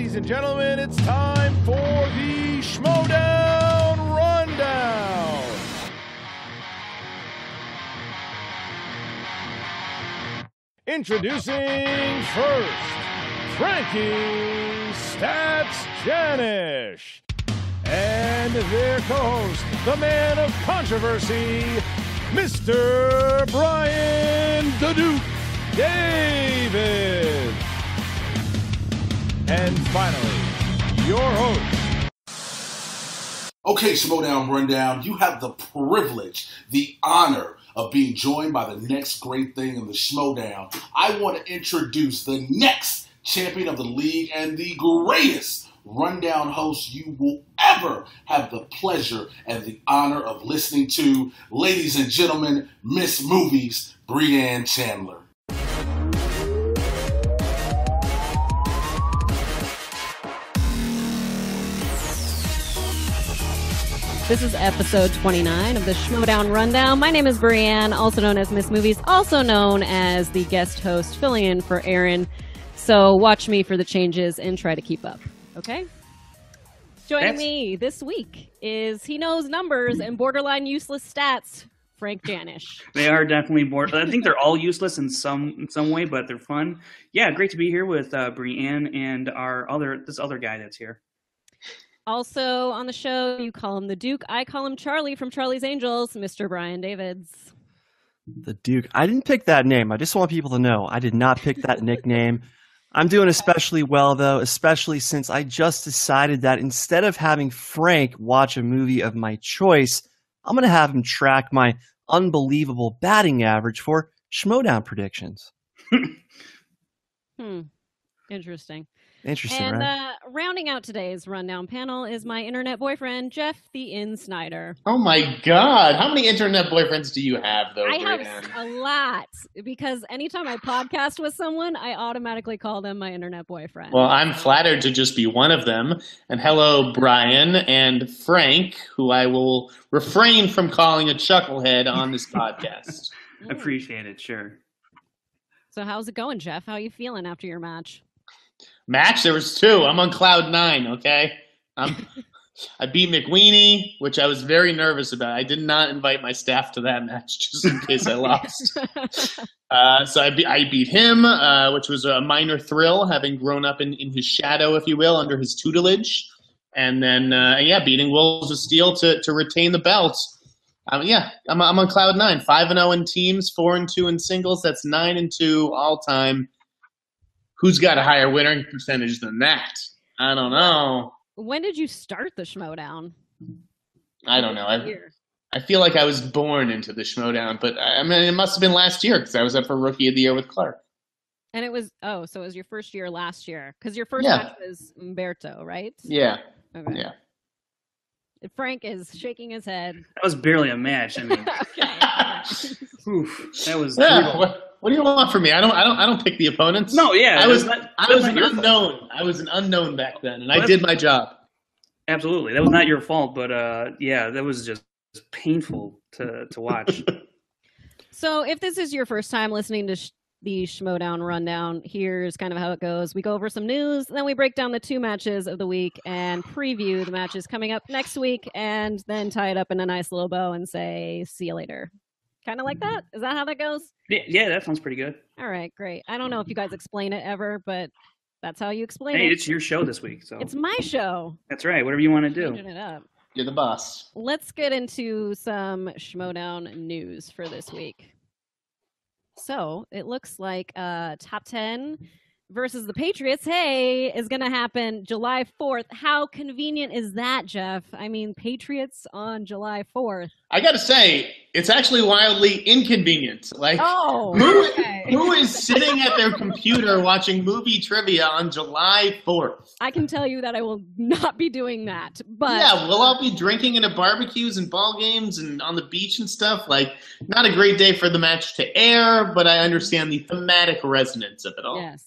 Ladies and gentlemen, it's time for the Schmoedown Rundown. Introducing first, Frankie Stats Janish. And their co-host, the man of controversy, Mr. Brian the Duke David. And finally, your host. Okay, Schmoedown Rundown, you have the privilege, the honor of being joined by the next great thing in the Schmoedown. I want to introduce the next champion of the league and the greatest rundown host you will ever have the pleasure and the honor of listening to. Ladies and gentlemen, Miss Movies, Brianne Chandler. This is episode 29 of the Schmoedown Rundown. My name is Brianne, also known as Miss Movies, also known as the guest host, filling in for Aaron. So watch me for the changes and try to keep up, okay? Joining me this week is He Knows Numbers and Borderline Useless Stats, Frank Janish. They are definitely I think they're all useless in some way, but they're fun. Yeah, great to be here with Brianne and this other guy that's here. Also on the show, you call him the Duke. I call him Charlie from Charlie's Angels, Mr. Brian Davids. The Duke. I didn't pick that name. I just want people to know I did not pick that nickname. I'm doing especially well, though, especially since I just decided that instead of having Frank watch a movie of my choice, I'm going to have him track my unbelievable batting average for Schmoedown predictions. Interesting. Interesting, and, right? Rounding out today's rundown panel is my internet boyfriend, Jeff the Sneider. Oh my God! How many internet boyfriends do you have, though? I Brianne? have a lot, because anytime I podcast with someone, I automatically call them my internet boyfriend. Well, I'm flattered to just be one of them. And hello, Brian and Frank, who I will refrain from calling a chucklehead on this podcast. Appreciate it, sure. So how's it going, Jeff? How are you feeling after your match? Match? There was two. I'm on cloud 9, okay? I beat McWeenie, which I was very nervous about. I did not invite my staff to that match just in case I lost. So I beat him, which was a minor thrill, having grown up in his shadow, if you will, under his tutelage. And then, beating Wolves of Steel to retain the belt. I'm on cloud 9. 5-0 in teams, 4-2 in singles. That's 9-2 all time. Who's got a higher winning percentage than that? I don't know. When did you start the Schmoedown? I don't know. I feel like I was born into the Schmoedown, but I mean, it must have been last year because I was up for Rookie of the Year with Clark. And it was, so it was your first year last year, because your first match was Umberto, right? Yeah. Okay. Yeah. Frank is shaking his head. That was barely a match. I mean, that was What do you want from me? I don't pick the opponents. No, yeah. I was an unknown. I was an unknown back then, and I did my job. Absolutely. That was not your fault, but that was just painful to watch. So if this is your first time listening to the Schmoedown Rundown, here's kind of how it goes. We go over some news, then we break down the 2 matches of the week and preview the matches coming up next week, and then tie it up in a nice little bow and say, see you later. Kind of like that? Is that how that goes? Yeah, that sounds pretty good. All right, great. I don't know if you guys explain it ever, but that's how you explain it. Hey, it's your show this week. So it's my show. That's right. Whatever you want to do. Changing it up. You're the boss. Let's get into some Schmoedown news for this week. So it looks like top 10 versus the Patriots, is going to happen July 4th. How convenient is that, Jeff? I mean, Patriots on July 4th. I got to say, it's actually wildly inconvenient. Like, who is sitting at their computer watching movie trivia on July 4th? I can tell you that I will not be doing that. But yeah, we'll all be drinking at barbecues and ball games and on the beach and stuff. Like, not a great day for the match to air, but I understand the thematic resonance of it all. Yes.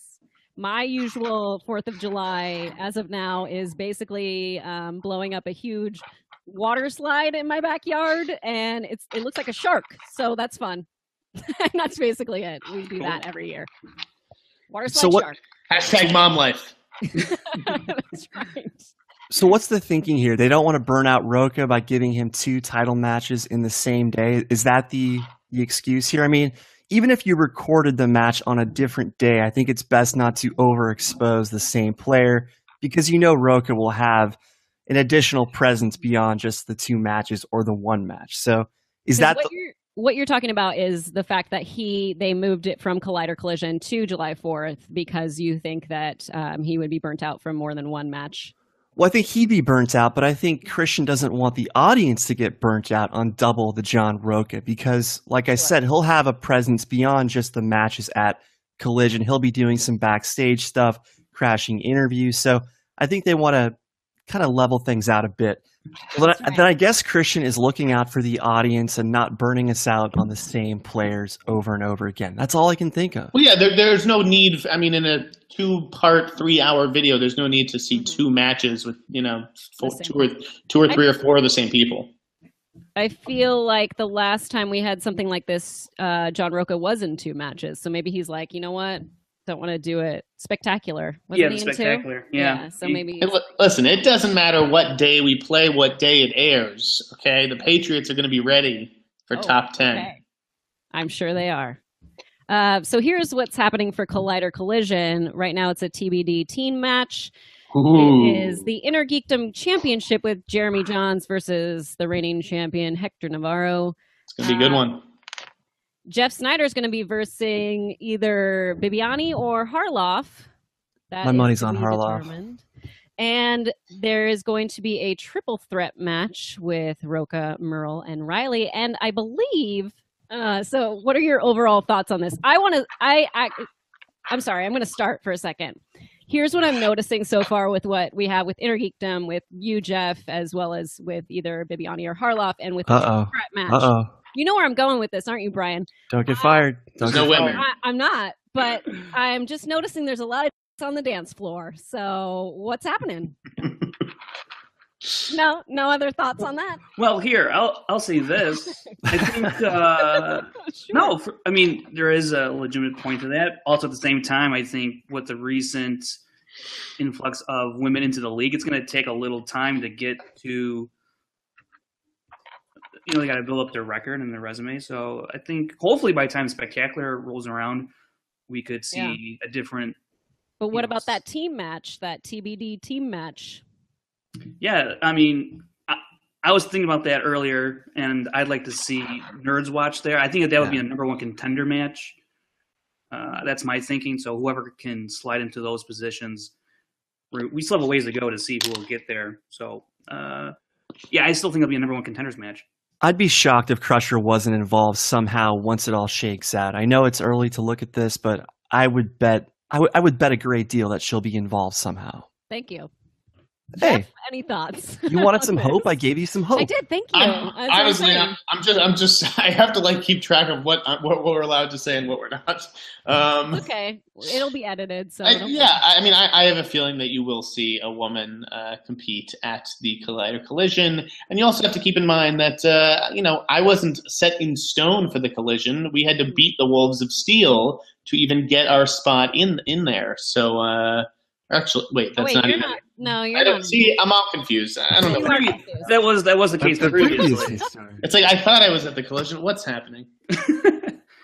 My usual 4th of July, as of now, is basically blowing up a huge water slide in my backyard, and it looks like a shark, so that's fun. And that's basically it. We do that every year. Water slide shark. Hashtag mom life. That's right. So what's the thinking here? They don't want to burn out Roca by giving him 2 title matches in the same day. Is that the excuse here? I mean, even if you recorded the match on a different day, I think it's best not to overexpose the same player because Roca will have an additional presence beyond just the 2 matches or the 1 match. So is that what you're talking about is the fact that they moved it from Collider Collision to July 4th because you think that he would be burnt out from more than 1 match? Well, I think he'd be burnt out, but I think Christian doesn't want the audience to get burnt out on double the John Roca because, like I said, he'll have a presence beyond just the matches at Collision. He'll be doing some backstage stuff, crashing interviews. So I think they want to kind of level things out a bit. Well, then I guess Christian is looking out for the audience and not burning us out on the same players over and over again. That's all I can think of. Well, yeah, there's no need. I mean, in a 2-part, 3-hour video, there's no need to see 2 matches with two or 3 or 4 of the same people. I feel like the last time we had something like this, John Roca was in 2 matches. So maybe he's like, you know what? Don't want to do it spectacular. Wasn't he spectacular. Yeah. So maybe. Listen, it doesn't matter what day we play, what day it airs. Okay, the Patriots are going to be ready for top 10. Okay. I'm sure they are. So here's what's happening for Collider Collision. Right now, it's a TBD teen match. Ooh. It is the InnerGeekDom Championship with Jeremy Jahns versus the reigning champion Hector Navarro. It's going to be a good one. Jeff Sneider is going to be versing either Bibiani or Harloff. My money's on Harloff. Determined. And there is going to be a triple threat match with Roca, Merle, and Riley. And I believe, so what are your overall thoughts on this? I'm sorry, I'm going to start for a second. Here's what I'm noticing so far with what we have with InnerGeekDom, with you, Jeff, as well as with either Bibiani or Harloff, and with the triple threat match. You know where I'm going with this, aren't you, Brian? Don't get fired. There's no women. I'm not, but I'm just noticing there's a lot of on the dance floor. So what's happening? No other thoughts on that? Well, here, I'll say this. I think, Sure. I mean, there is a legitimate point to that. Also, at the same time, I think with the recent influx of women into the league, it's going to take a little time to get to, they got to build up their record and their resume. So I think hopefully by the time Spectacular rolls around, we could see a different. But what about that team match, that TBD team match? Yeah, I mean, I was thinking about that earlier, and I'd like to see Nerds watch there. I think that would be a number 1 contender match. That's my thinking. So whoever can slide into those positions, we still have a ways to go to see who will get there. So, I still think it'll be a number 1 contenders match. I'd be shocked if Crusher wasn't involved somehow once it all shakes out. I know it's early to look at this, but I would bet a great deal that she'll be involved somehow. Thank you. Hey, Jeff, any thoughts? You wanted some hope? I gave you some hope. I did. Thank you. Honestly, I'm just. I have to keep track of what we're allowed to say and what we're not. Okay, it'll be edited. So I have a feeling that you will see a woman compete at the Collider Collision, and you also have to keep in mind that I wasn't set in stone for the Collision. We had to beat the Wolves of Steel to even get our spot in there. So. Actually, wait, that's not even. No, you're not. See, I'm all confused. I don't know. That was the case previously. It's like I thought I was at the Collision. What's happening?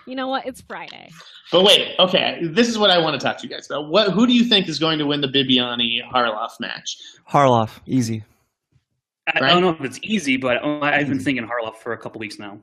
You know what? It's Friday. But wait, okay. This is what I want to talk to you guys about. Who do you think is going to win the Bibiani Harloff match? Harloff, easy. I don't know if it's easy, but I've been thinking Harloff for a couple weeks now.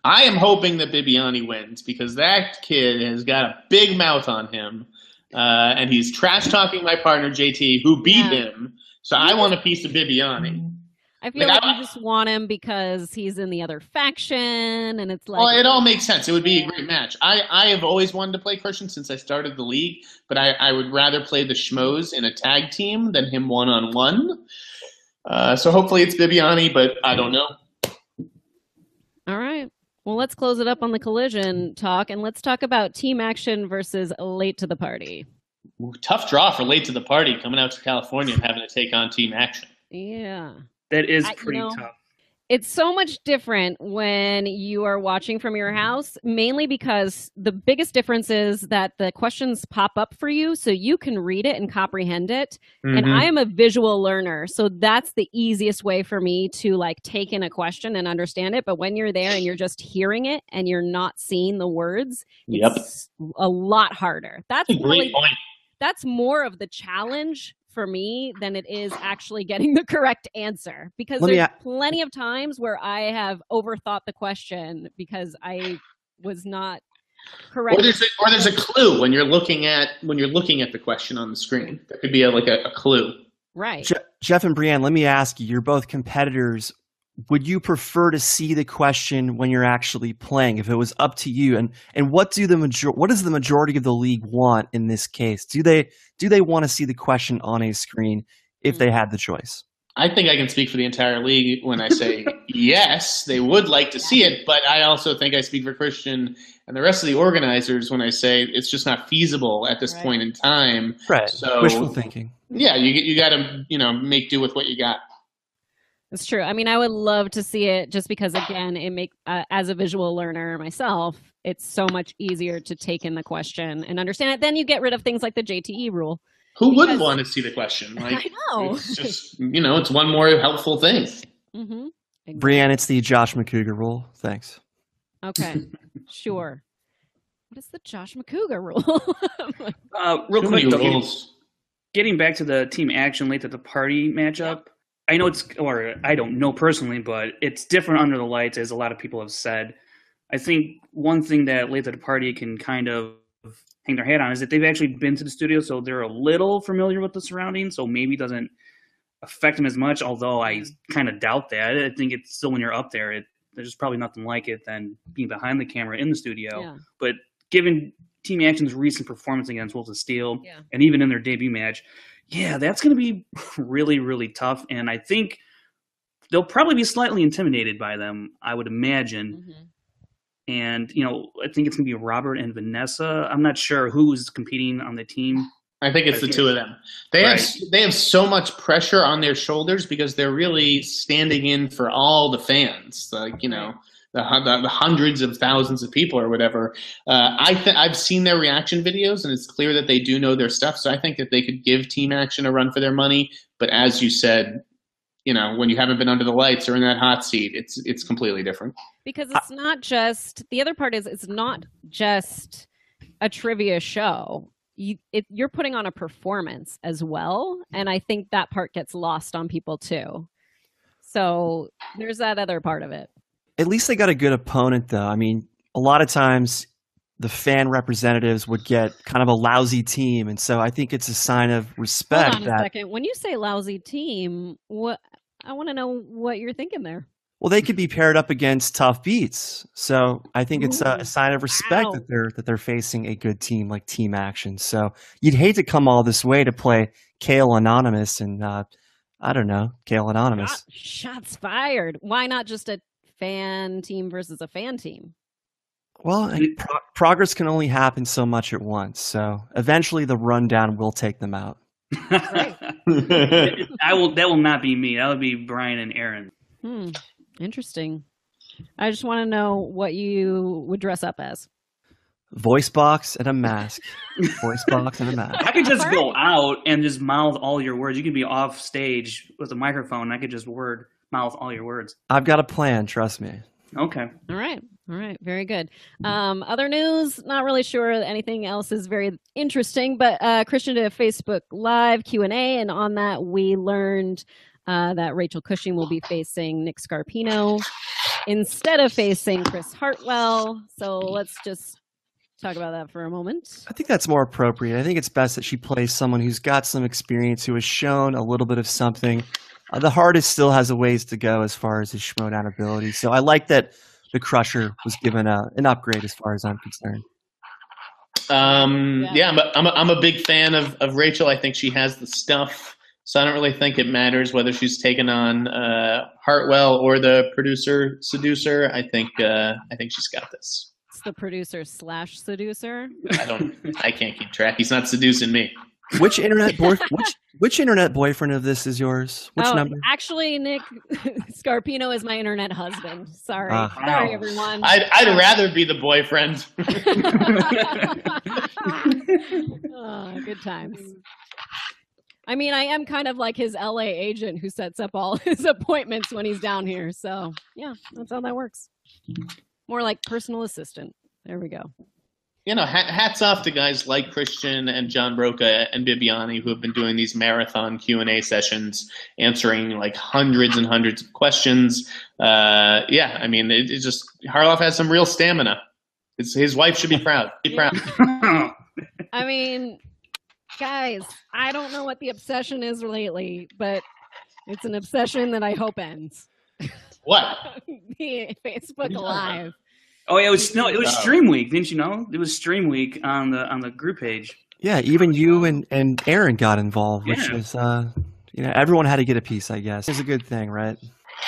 I am hoping that Bibiani wins because that kid has got a big mouth on him. And he's trash talking my partner JT, who beat him. So I want a piece of Bibiani. I feel like you just want him because he's in the other faction, and it's like. Well, it all makes sense. It would be a great match. I have always wanted to play Christian since I started the league, but I would rather play the Schmoes in a tag team than him 1-on-1. So hopefully it's Bibiani, but I don't know. All right. Well, let's close it up on the Collision talk, and let's talk about Team Action versus Late to the Party. Tough draw for Late to the Party, coming out to California and having to take on Team Action. Yeah. That is pretty tough. It's so much different when you are watching from your house, mainly because the biggest difference is that the questions pop up for you so you can read it and comprehend it. And I am a visual learner, so that's the easiest way for me to like take in a question and understand it. But when you're there and you're just hearing it and you're not seeing the words, it's a lot harder. That's a great point. That's more of the challenge for me than it is actually getting the correct answer, because there's plenty of times where I have overthought the question because I was not correct. Or there's a clue when you're looking at the question on the screen. There could be a clue. Right. Jeff and Brianne, let me ask you, you're both competitors. Would you prefer to see the question when you're actually playing, if it was up to you? And what does the majority of the league want in this case? Do they want to see the question on a screen if they had the choice? I think I can speak for the entire league when I say yes, they would like to see it, but I also think I speak for Christian and the rest of the organizers when I say it's just not feasible at this point in time. Right. So wishful thinking. Yeah, you got to make do with what you got. It's true. I mean, I would love to see it just because, again, as a visual learner myself, it's so much easier to take in the question and understand it. Then you get rid of things like the JTE rule. Who wouldn't want to see the question? Like, I know. It's just, it's one more helpful thing. Mm-hmm. Exactly. Brianne, it's the Josh McCougar rule. Thanks. Okay. Sure. What is the Josh McCougar rule? Real quick, though, rules. Getting back to the team action late at the party matchup, I know I don't know personally, but it's different under the lights, as a lot of people have said. I think one thing that late at the party can kind of hang their hat on is that they've actually been to the studio, so they're a little familiar with the surroundings, so maybe it doesn't affect them as much, although I kind of doubt that. I think it's still when you're up there, there's probably nothing like it than being behind the camera in the studio. Yeah. But given Team Action's recent performance against Wolves of Steel, and even in their debut match, that's going to be really, really tough. And I think they'll probably be slightly intimidated by them, I would imagine. Mm-hmm. And, I think it's going to be Robert and Vanessa. I'm not sure who's competing on the team. I think it's the two of them. They have so much pressure on their shoulders because they're really standing in for all the fans. Like, the hundreds of thousands of people or whatever. I've seen their reaction videos, and it's clear that they do know their stuff. So I think that they could give Team Action a run for their money. But as you said, when you haven't been under the lights or in that hot seat, it's completely different. Because it's not just – the other part is it's not just a trivia show. You're putting on a performance as well, and I think that part gets lost on people too. So there's that other part of it. At least they got a good opponent, though. I mean, a lot of times the fan representatives would get kind of a lousy team, and so I think it's a sign of respect. Hold on a second. When you say lousy team, I want to know what you're thinking there. Well, they could be paired up against tough beats, so I think it's a sign of respect that they're facing a good team like Team Action. So you'd hate to come all this way to play Kale Anonymous and I don't know, Kale Anonymous. Shots fired. Why not just a fan team versus a fan team? Well, progress can only happen so much at once. So eventually the rundown will take them out. Right. That will not be me. That would be Brian and Aaron. Interesting. I just want to know what you would dress up as. Voice box and a mask. Voice box and a mask. I could just go out and just mouth all your words. You could be off stage with a microphone. And I could just mouth all your words. I've got a plan. Trust me. Okay. All right. Very good. Other news, not really sure anything else is very interesting, but Christian did a Facebook Live Q&A, and on that we learned that Rachel Cushing will be facing Nick Scarpino instead of facing Chris Hartwell. So let's just talk about that for a moment. I think that's more appropriate. I think it's best that she plays someone who's got some experience, who has shown a little bit of something. The hardest still has a ways to go as far as his Schmoedown ability. So I like that the Crusher was given an upgrade as far as I'm concerned. I'm a big fan of Rachel. I think she has the stuff. So I don't really think it matters whether she's taken on Hartwell or the producer seducer. I think she's got this. It's the producer / seducer. I can't keep track. He's not seducing me. Which internet boyfriend of this is yours? Which number? Actually, Nick Scarpino is my internet husband. Sorry, sorry, everyone. I'd rather be the boyfriend. Good times. I mean, I am kind of like his LA agent who sets up all his appointments when he's down here. So yeah, that's how that works. More like personal assistant. There we go. Hats off to guys like Christian and John Broca and Bibiani who have been doing these marathon Q&A sessions, answering like hundreds and hundreds of questions. I mean, it's just Harloff has some real stamina. His wife should be proud. Be proud. I mean, guys, I don't know what the obsession is lately, but it's an obsession that I hope ends. What? The Facebook Live. Oh yeah, it was Stream Week, didn't you know? It was Stream Week on the group page. Yeah, even you and Aaron got involved, which was everyone had to get a piece, I guess. It's a good thing, right?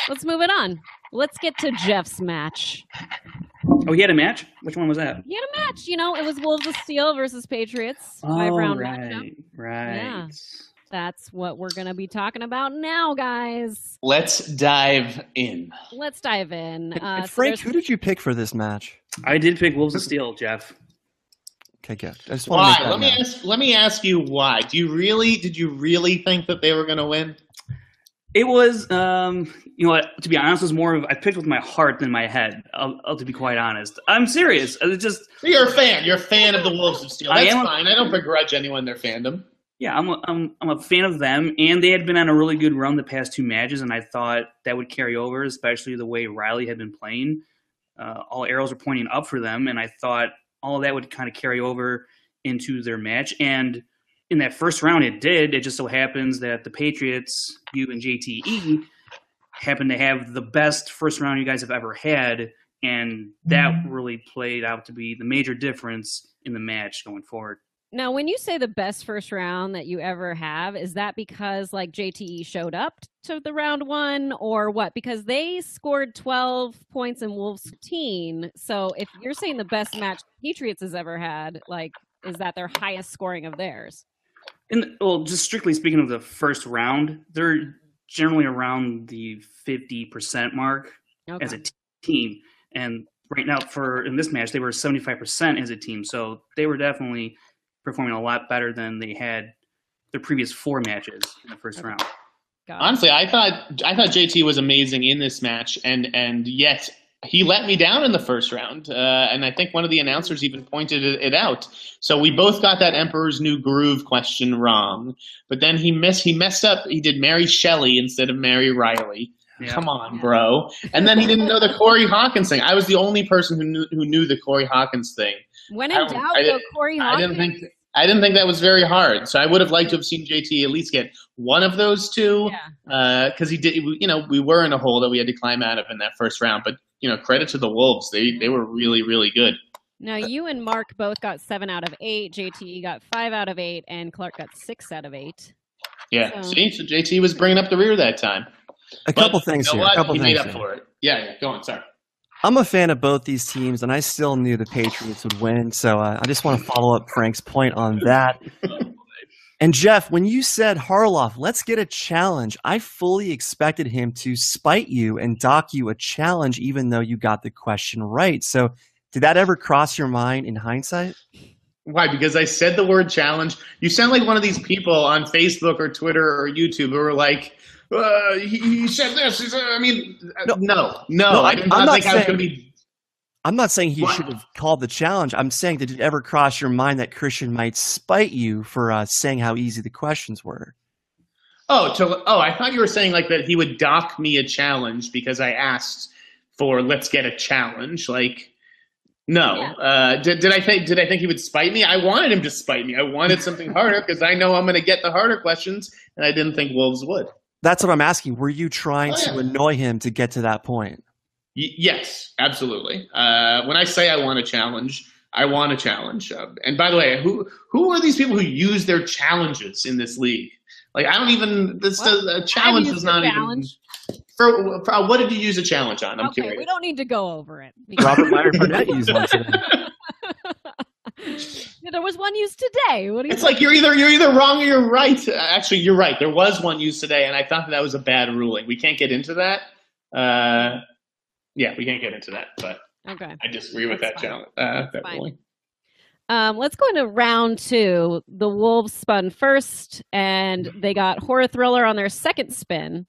Let's move it on. Let's get to Jeff's match. Oh, he had a match? Which one was that? He had a match. It was Wolves of Steel versus Patriots. 5-round matchup. Right. Yeah. That's what we're going to be talking about now, guys. Let's dive in. And Frank, who did you pick for this match? I did pick Wolves of Steel, Jeff. Okay, good. I just want to make that Let me ask you why. Did you really think that they were going to win? It was, to be honest, it was more of I picked with my heart than my head. I'll to be quite honest. I'm serious. It's just you're a fan. You're a fan of the Wolves of Steel. That's fine. I don't begrudge anyone their fandom. Yeah, I'm a fan of them, and they had been on a really good run the past two matches, and I thought that would carry over, especially the way Riley had been playing. All arrows were pointing up for them, and I thought all of that would kind of carry over into their match. And in that first round, it did. It just so happens that the Patriots, you and JTE, happen to have the best first round you guys have ever had, and that really played out to be the major difference in the match going forward. Now, when you say the best first round that you ever have, is that because like JTE showed up to the round one or what? Because they scored 12 points in Wolves 15. So if you're saying the best match Patriots has ever had, like, is that their highest scoring of theirs? Just strictly speaking of the first round, they're generally around the 50% mark as a team. And right now in this match, they were 75% as a team. So they were definitely performing a lot better than they had their previous four matches in the first round. Honestly, I thought JT was amazing in this match, and yet he let me down in the first round. And I think one of the announcers even pointed it out. So we both got that Emperor's New Groove question wrong, but then he messed up. He did Mary Shelley instead of Mary Riley. Yeah. Come on, bro. And then he didn't know the Corey Hawkins thing. I was the only person who knew the Corey Hawkins thing. When in doubt, go Corey Hawkins. I didn't think that was very hard. So I would have liked to have seen JT at least get one of those two. Because he did. We were in a hole that we had to climb out of in that first round. But credit to the Wolves. They were really, really good. Now you and Mark both got 7 out of 8. JT got 5 out of 8, and Clark got 6 out of 8. Yeah. So JT was bringing up the rear that time. A couple things here. He made up for it. Yeah. Go on. Sorry. I'm a fan of both these teams, and I still knew the Patriots would win, so I just want to follow up Frank's point on that. And Jeff, when you said, Harloff, let's get a challenge, I fully expected him to spite you and dock you a challenge even though you got the question right. So did that ever cross your mind in hindsight? Why? Because I said the word challenge. You sound like one of these people on Facebook or Twitter or YouTube who are like, he said this. No. I did not think I was going to be. I'm not saying he should have called the challenge. I'm saying, did it ever cross your mind that Christian might spite you for saying how easy the questions were? I thought you were saying like that he would dock me a challenge because I asked for let's get a challenge. Like, no. Yeah. Did I think he would spite me? I wanted him to spite me. I wanted something harder because I know I'm going to get the harder questions, and I didn't think Wolves would. That's what I'm asking. Were you trying to annoy him to get to that point? Yes, absolutely. When I say I want a challenge, I want a challenge. And by the way, who are these people who use their challenges in this league? Like, I don't even. A challenge is not even. For what did you use a challenge on? I'm curious. We don't need to go over it. Robert Meyer Burnett used one today. There was one used today. What do you It's like you're either wrong or you're right. Actually, you're right. There was one used today, and I thought that was a bad ruling. We can't get into that. Yeah, we can't get into that, but Okay. I disagree with that ruling. Let's go into round 2. The Wolves spun first, and they got horror thriller on their second spin.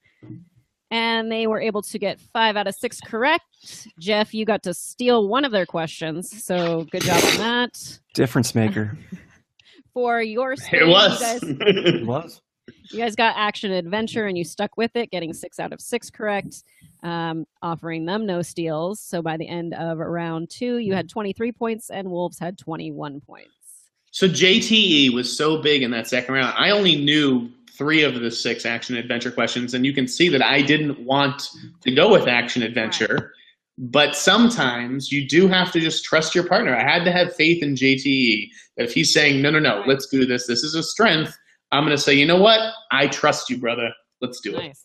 And they were able to get 5 out of 6 correct. Jeff, you got to steal one of their questions, so good job on that. Difference maker. For your spin, It was. It was. you guys got action adventure, and you stuck with it, getting 6 out of 6 correct, offering them no steals. So by the end of round 2, you had 23 points, and Wolves had 21 points. So JTE was so big in that second round. I only knew 3 of the 6 action adventure questions, and you can see that I didn't want to go with action adventure. Right. But sometimes you do have to just trust your partner. I had to have faith in JTE that if he's saying, no, right. Let's do this. This is a strength. I'm going to say, you know what? I trust you, brother. Let's do it.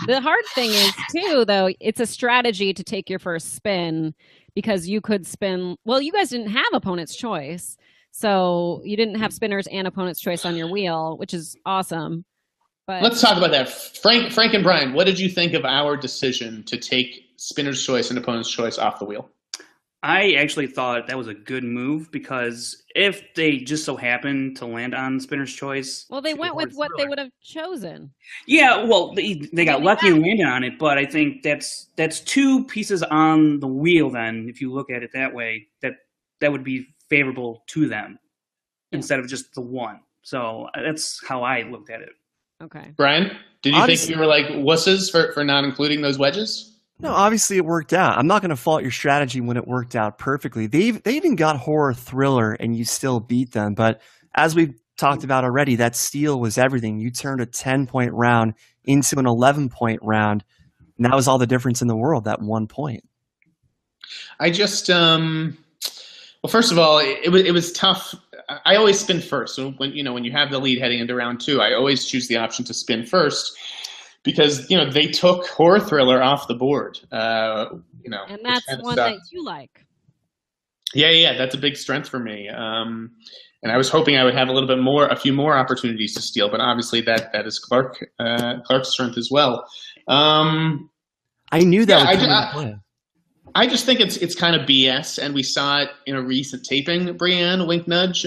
The hard thing is, too, though, it's a strategy to take your first spin because you could spin. Well, you guys didn't have opponent's choice. So you didn't have spinners and opponent's choice on your wheel, which is awesome. But let's talk about that. Frank and Brian, what did you think of our decision to take spinner's choice and opponent's choice off the wheel? I actually thought that was a good move because if they just so happened to land on spinner's choice, well, they went with what they would have chosen. Yeah, well, they got lucky and landed on it, but I think that's 2 pieces on the wheel. Then, if you look at it that way, that would be favorable to them instead of just the 1. So that's how I looked at it. Okay. Brian, did you think we were like wusses for not including those wedges? No, obviously it worked out. I'm not going to fault your strategy when it worked out perfectly. They even got horror thriller and you still beat them. But as we've talked about already, that steal was everything. You turned a 10-point round into an 11-point round. And that was all the difference in the world, that 1 point. I just, well, first of all, it was tough. I always spin first. So when you have the lead heading into round 2, I always choose the option to spin first. Because they took horror thriller off the board, and that's one that you like. Yeah, that's a big strength for me. And I was hoping I would have a few more opportunities to steal, but obviously that is Clark's strength as well. I knew that would come into play. I just think it's kind of BS, and we saw it in a recent taping, Brianne, wink nudge,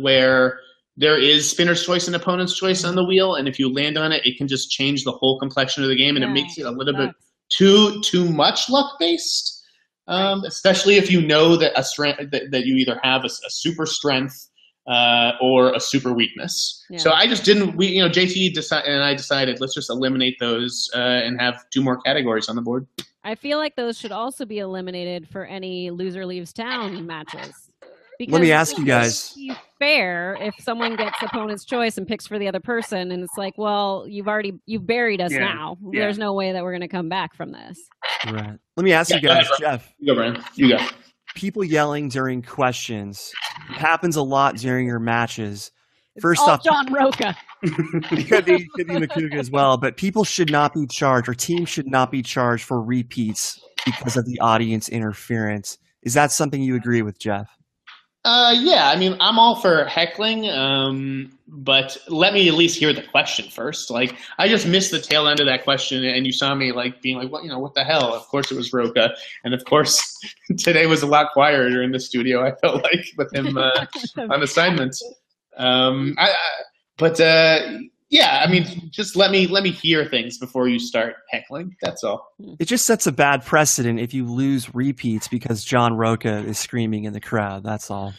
where there is spinner's choice and opponent's choice on the wheel, and if you land on it, it can just change the whole complexion of the game, and it makes it a little bit too much luck based. Especially if you know that a strength that you either have a super strength or a super weakness. Yeah. So I just didn't. JT and I decided let's just eliminate those and have 2 more categories on the board. I feel like those should also be eliminated for any loser leaves town matches. Because let me ask you guys. It's fair if someone gets opponent's choice and picks for the other person, and it's like, well, you've buried us now. Yeah. There's no way that we're going to come back from this. Right. Let me ask you guys, Jeff. You go, Brian. You go. People yelling during questions happens a lot during your matches. It's First all off, John Roca. It could be Makuga as well, but people should not be charged, or teams should not be charged for repeats because of the audience interference. Is that something you agree with, Jeff? Yeah, I mean, I'm all for heckling, but let me at least hear the question first. Like, I just missed the tail end of that question, and you saw me being like, "What? What the hell?" Of course, it was Roca, and of course, today was a lot quieter in the studio. I felt like with him on assignment. Yeah, I mean, just let me hear things before you start heckling. That's all. It just sets a bad precedent if you lose repeats because John Roca is screaming in the crowd. That's all.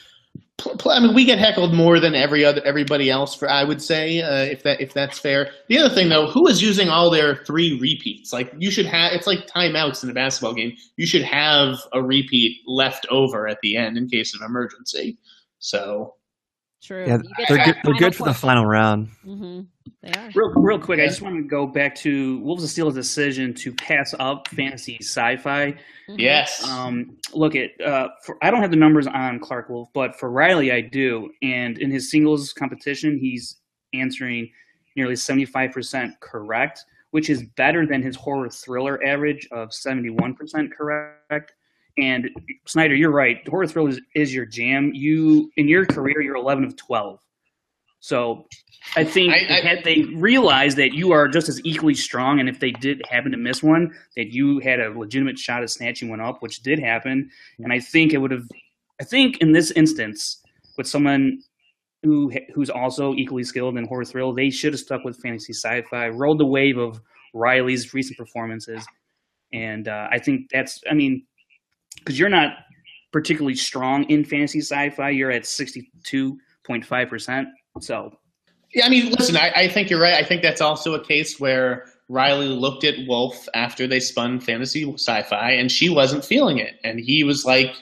I mean, we get heckled more than everybody else. I would say, if that's fair. The other thing, though, who is using all their 3 repeats? Like, you should have. It's like timeouts in a basketball game. You should have a repeat left over at the end in case of emergency. So. True. Yeah, they're good for the final round. Mm-hmm. They are. Real quick, I just want to go back to Wolves of Steel's decision to pass up fantasy sci-fi. Mm-hmm. Yes. Look at I don't have the numbers on Clark Wolf, but for Riley I do. And in his singles competition, he's answering nearly 75% correct, which is better than his horror thriller average of 71% correct. And Sneider, you're right. Horror Thrill is your jam. In your career, you're 11 of 12. So I think had they realized that you are just as equally strong, and if they did happen to miss one, that you had a legitimate shot at snatching one up, which did happen. And I think it would have. I think in this instance, with someone who's also equally skilled in Horror Thrill, they should have stuck with fantasy sci-fi, rode the wave of Riley's recent performances, and I think that's. I mean, because you're not particularly strong in fantasy sci-fi, you're at 62.5%. So, yeah, I mean, listen, I think you're right. I think that's also a case where Riley looked at Wolf after they spun fantasy sci-fi, and she wasn't feeling it, and he was like,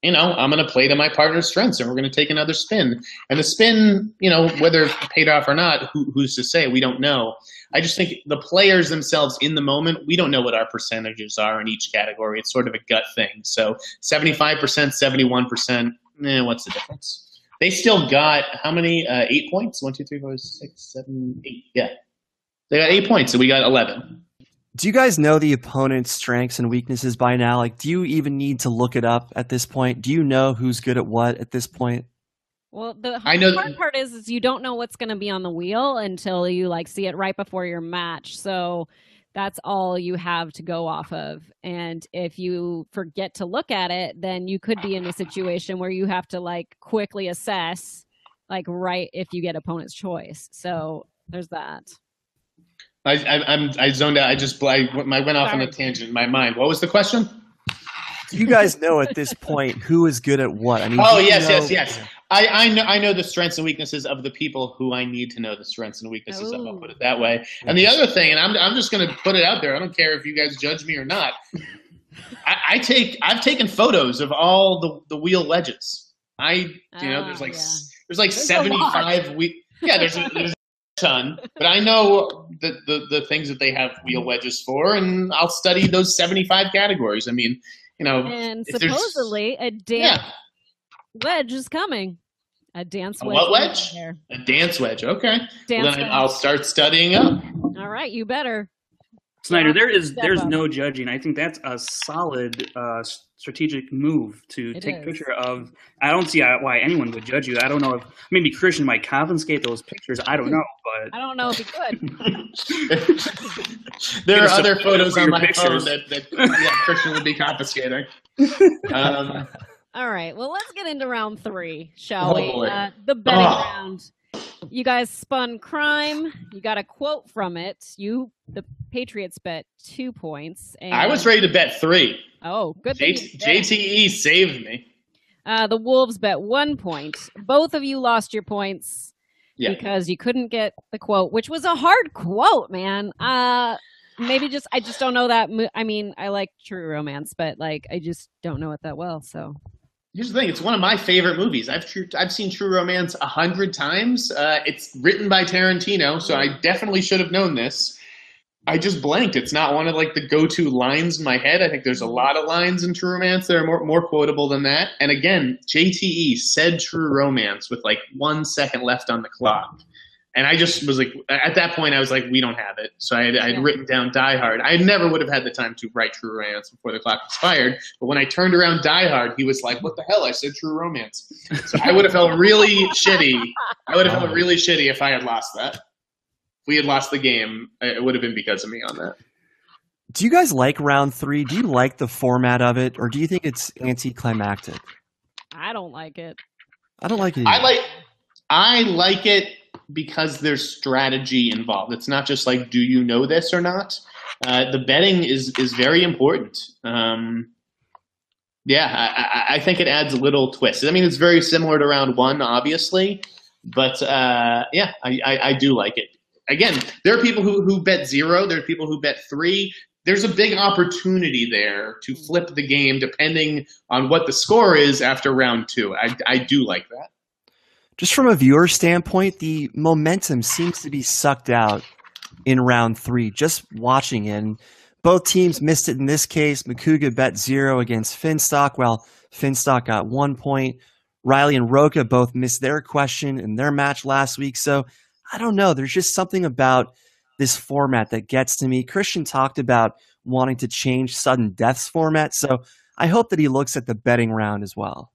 I'm going to play to my partner's strengths, and we're going to take another spin. And the spin, whether it paid off or not, who's to say? We don't know. I just think the players themselves in the moment, we don't know what our percentages are in each category. It's sort of a gut thing. So 75%, 71%, what's the difference? They still got how many? 8 points? 1, 2, 3, 4, 6, 7, 8. Yeah. They got 8 points, and we got 11. Do you guys know the opponent's strengths and weaknesses by now? Like, do you even need to look it up at this point? Do you know who's good at what at this point? Well, the hard part is you don't know what's going to be on the wheel until you see it right before your match. So that's all you have to go off of. And if you forget to look at it, then you could be in a situation where you have to quickly assess right if you get opponent's choice. So there's that. I zoned out. I went off on a tangent in my mind. What was the question? Do you guys know at this point who is good at what? I mean, yes. I know the strengths and weaknesses of the people who I need to know the strengths and weaknesses of. I'll put it that way. And the other thing, and I'm just going to put it out there. I don't care if you guys judge me or not. I've taken photos of all the wheel wedges. There's 75 there's a ton, but I know the things that they have wheel wedges for, and I'll study those 75 categories. I mean, and supposedly a dance wedge is coming. A dance wedge. What wedge? A dance wedge. Okay. Then I'll start studying up. All right, you better. Sneider, there's no judging. I think that's a solid strategic move to take a picture of. I don't see why anyone would judge you. I don't know if maybe Christian might confiscate those pictures. I don't know, but I don't know if he could. There are other photos on my phone that Christian would be confiscating. All right, well, let's get into round 3, shall we? The betting round. You guys spun crime. You got a quote from it. The Patriots bet 2 points. And I was ready to bet 3. Oh, good. JTE saved me. The Wolves bet 1 point. Both of you lost your points because you couldn't get the quote, which was a hard quote, man. Maybe I just don't know that. I mean, I like True Romance, but I just don't know it that well. So. Here's the thing. It's one of my favorite movies. I've seen True Romance 100 times. It's written by Tarantino, so I definitely should have known this. I just blanked. It's not one of the go-to lines in my head. I think there's a lot of lines in True Romance that are more quotable than that. And again, JTE said True Romance with 1 second left on the clock. And I just was at that point, I was we don't have it. So I had written down Die Hard. I never would have had the time to write True Romance before the clock expired. But when I turned around Die Hard, he was like, what the hell? I said True Romance. So I would have felt really shitty. I would have felt really shitty if I had lost that. If we had lost the game, it would have been because of me on that. Do you guys like round 3? Do you like the format of it? Or do you think it's anticlimactic? I don't like it. I don't like it either. I like it because there's strategy involved. It's not just do you know this or not? The betting is very important. I think it adds a little twist. I mean, it's very similar to round 1, obviously, but I do like it. Again, there are people who bet 0. There are people who bet 3. There's a big opportunity there to flip the game depending on what the score is after round 2. I do like that. Just from a viewer standpoint, the momentum seems to be sucked out in round 3, just watching it. And both teams missed it in this case. Makuga bet 0 against Finstock, while Finstock got 1 point. Riley and Roca both missed their question in their match last week. So I don't know. There's just something about this format that gets to me. Christian talked about wanting to change sudden deaths format. So I hope that he looks at the betting round as well.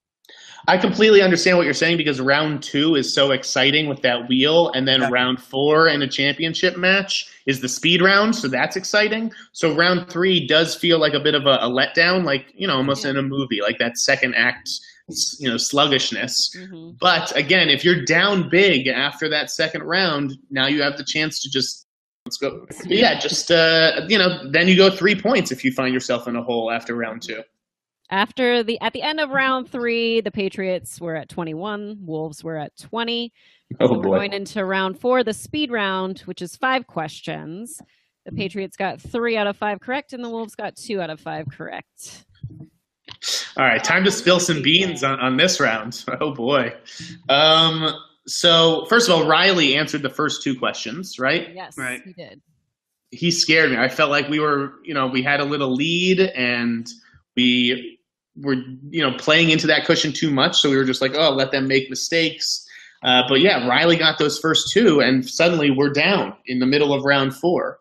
I completely understand what you're saying because round 2 is so exciting with that wheel, and then round 4 in a championship match is the speed round, so that's exciting. So round 3 does feel like a bit of a letdown, like, almost in a movie, like that second act, sluggishness. Mm-hmm. But again, if you're down big after that second round, now you have the chance to just let's go. Yeah, just then you go 3 points if you find yourself in a hole after round 2. At the end of round 3, the Patriots were at 21, Wolves were at 20. Oh, so we're boy. going into round 4, the speed round, which is 5 questions. The Patriots got 3 out of 5 correct, and the Wolves got 2 out of 5 correct. All right, time to spill some beans on this round. Oh, boy. So, first of all, Riley answered the first 2 questions, right? Yes, Right. he did. He scared me. I felt like we were, we had a little lead, and we were, playing into that cushion too much. So we were just like, oh, let them make mistakes. But yeah, Riley got those first 2, and suddenly we're down in the middle of round 4.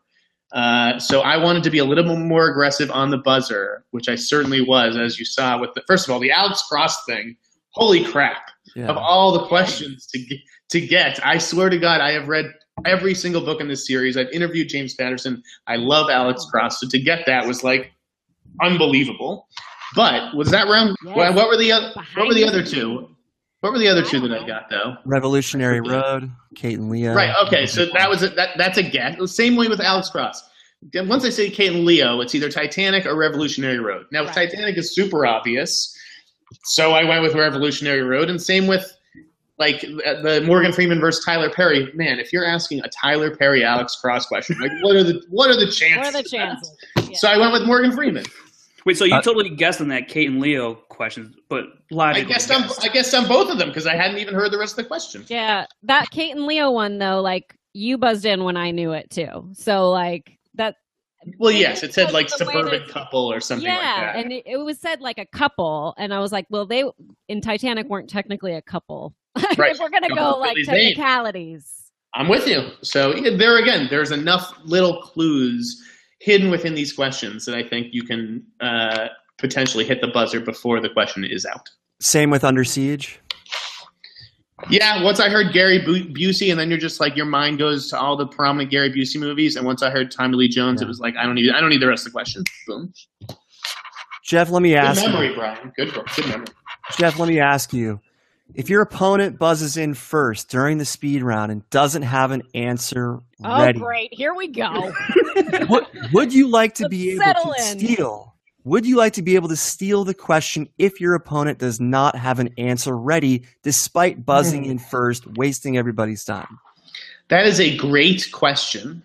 So I wanted to be a little bit more aggressive on the buzzer, which I certainly was, as you saw with first of all, the Alex Cross thing. Holy crap. Yeah. Of all the questions to get, I swear to God, I have read every single book in this series. I've interviewed James Patterson. I love Alex Cross. So to get that was like unbelievable. But was that round? Yes. What were the other 2? What were the other 2 that I got though? Revolutionary Road, Kate and Leo. Right. Okay. So that was that's a guess. The same way with Alex Cross. Once I say Kate and Leo, it's either Titanic or Revolutionary Road. Now, Titanic is super obvious, so I went with Revolutionary Road. And same with like the Morgan Freeman versus Tyler Perry. Man, if you're asking a Tyler Perry Alex Cross question, like what are the chances? What are the chances? Yeah. So I went with Morgan Freeman. Wait, so you totally guessed on that Kate and Leo questions, but logically I guessed on both of them because I hadn't even heard the rest of the question. Yeah, that Kate and Leo one though, like you buzzed in when I knew it too. So like that. Well, yes, it said like the way suburban that- couple or something like that. Yeah, and it was said like a couple, and I was like, well, they in Titanic weren't technically a couple. Right. If we're gonna go like Completely technicalities. I'm with you. So there again, there's enough little clues hidden within these questions that I think you can potentially hit the buzzer before the question is out. Same with Under Siege. Yeah, once I heard Gary Busey, and then you're just like your mind goes to all the prominent Gary Busey movies, and once I heard Tommy Lee Jones, it was like I don't need the rest of the question. Boom. Jeff, let me ask Good memory, you. Brian. Good memory. Jeff, let me ask you. If your opponent buzzes in first during the speed round and doesn't have an answer ready, Oh, great! Here we go. would you like to be able Settle to in. steal? Would you like to be able to steal the question if your opponent does not have an answer ready, despite buzzing in first, wasting everybody's time? That is a great question.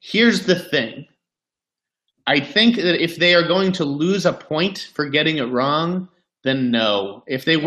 Here's the thing. I think that if they are going to lose a point for getting it wrong, then no. If they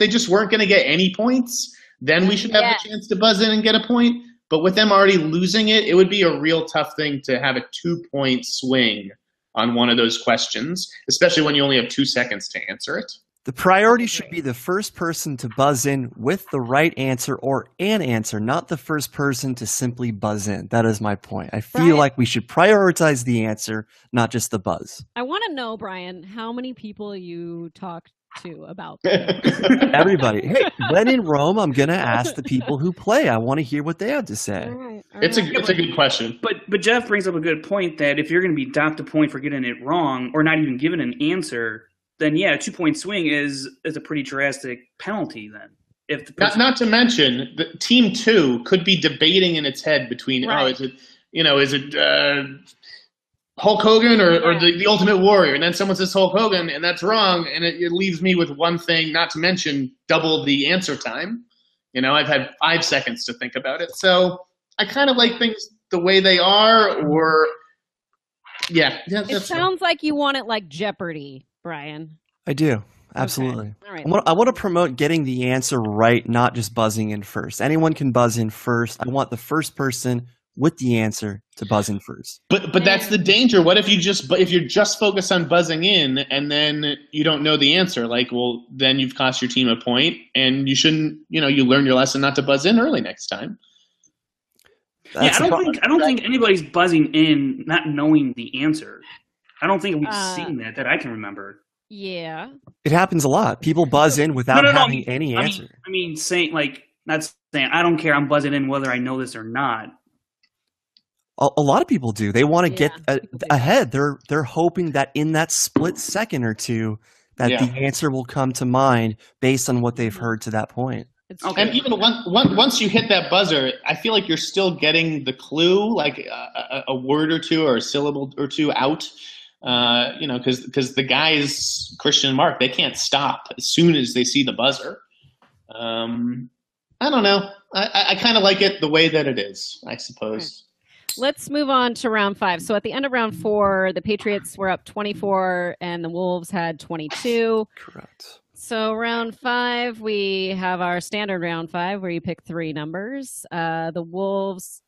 just weren't going to get any points, then we should have the chance to buzz in and get a point. But with them already losing it, it would be a real tough thing to have a 2-point swing on one of those questions, especially when you only have 2 seconds to answer it. The priority should be the first person to buzz in with the right answer or an answer, not the first person to simply buzz in. That is my point. I feel like we should prioritize the answer, not just the buzz. I want to know, Brian, how many people you talked to about Everybody. Hey, when in Rome, I'm going to ask the people who play. I want to hear what they have to say. All right. It's a good question. But Jeff brings up a good point that if you're going to be docked a point for getting it wrong or not even given an answer, then yeah, a 2-point swing is a pretty drastic penalty. Then, if the person... not to mention, the team 2 could be debating in its head between is it Hulk Hogan or the Ultimate Warrior, and then someone says Hulk Hogan, and that's wrong, and it leaves me with one thing. Not to mention double the answer time. I've had 5 seconds to think about it, so I kind of like things the way they are. Or it sounds like you want it like Jeopardy, Brian. I do. Absolutely. Okay. All right. I want to promote getting the answer right, not just buzzing in first. Anyone can buzz in first. I want the first person with the answer to buzz in first. But that's the danger. What if you're just focused on buzzing in and then you don't know the answer? Like, well, then you've cost your team a point, and you shouldn't. You learn your lesson not to buzz in early next time. I don't think anybody's buzzing in not knowing the answer. I don't think we've seen that I can remember. Yeah. It happens a lot. People buzz in without having any answer. I mean, saying like not saying I don't care. I'm buzzing in whether I know this or not. A lot of people do. They want to get ahead. That. They're hoping that in that split second or two, that the answer will come to mind based on what they've heard to that point. Okay. And even once you hit that buzzer, I feel like you're still getting the clue, like a word or two or a syllable or two out. Because the guys, Christian and Mark, they can't stop as soon as they see the buzzer. I don't know. I kind of like it the way that it is, I suppose. Let's move on to round 5. So at the end of round 4, the Patriots were up 24 and the Wolves had 22. Correct. So round 5, we have our standard round 5 where you pick 3 numbers. The Wolves,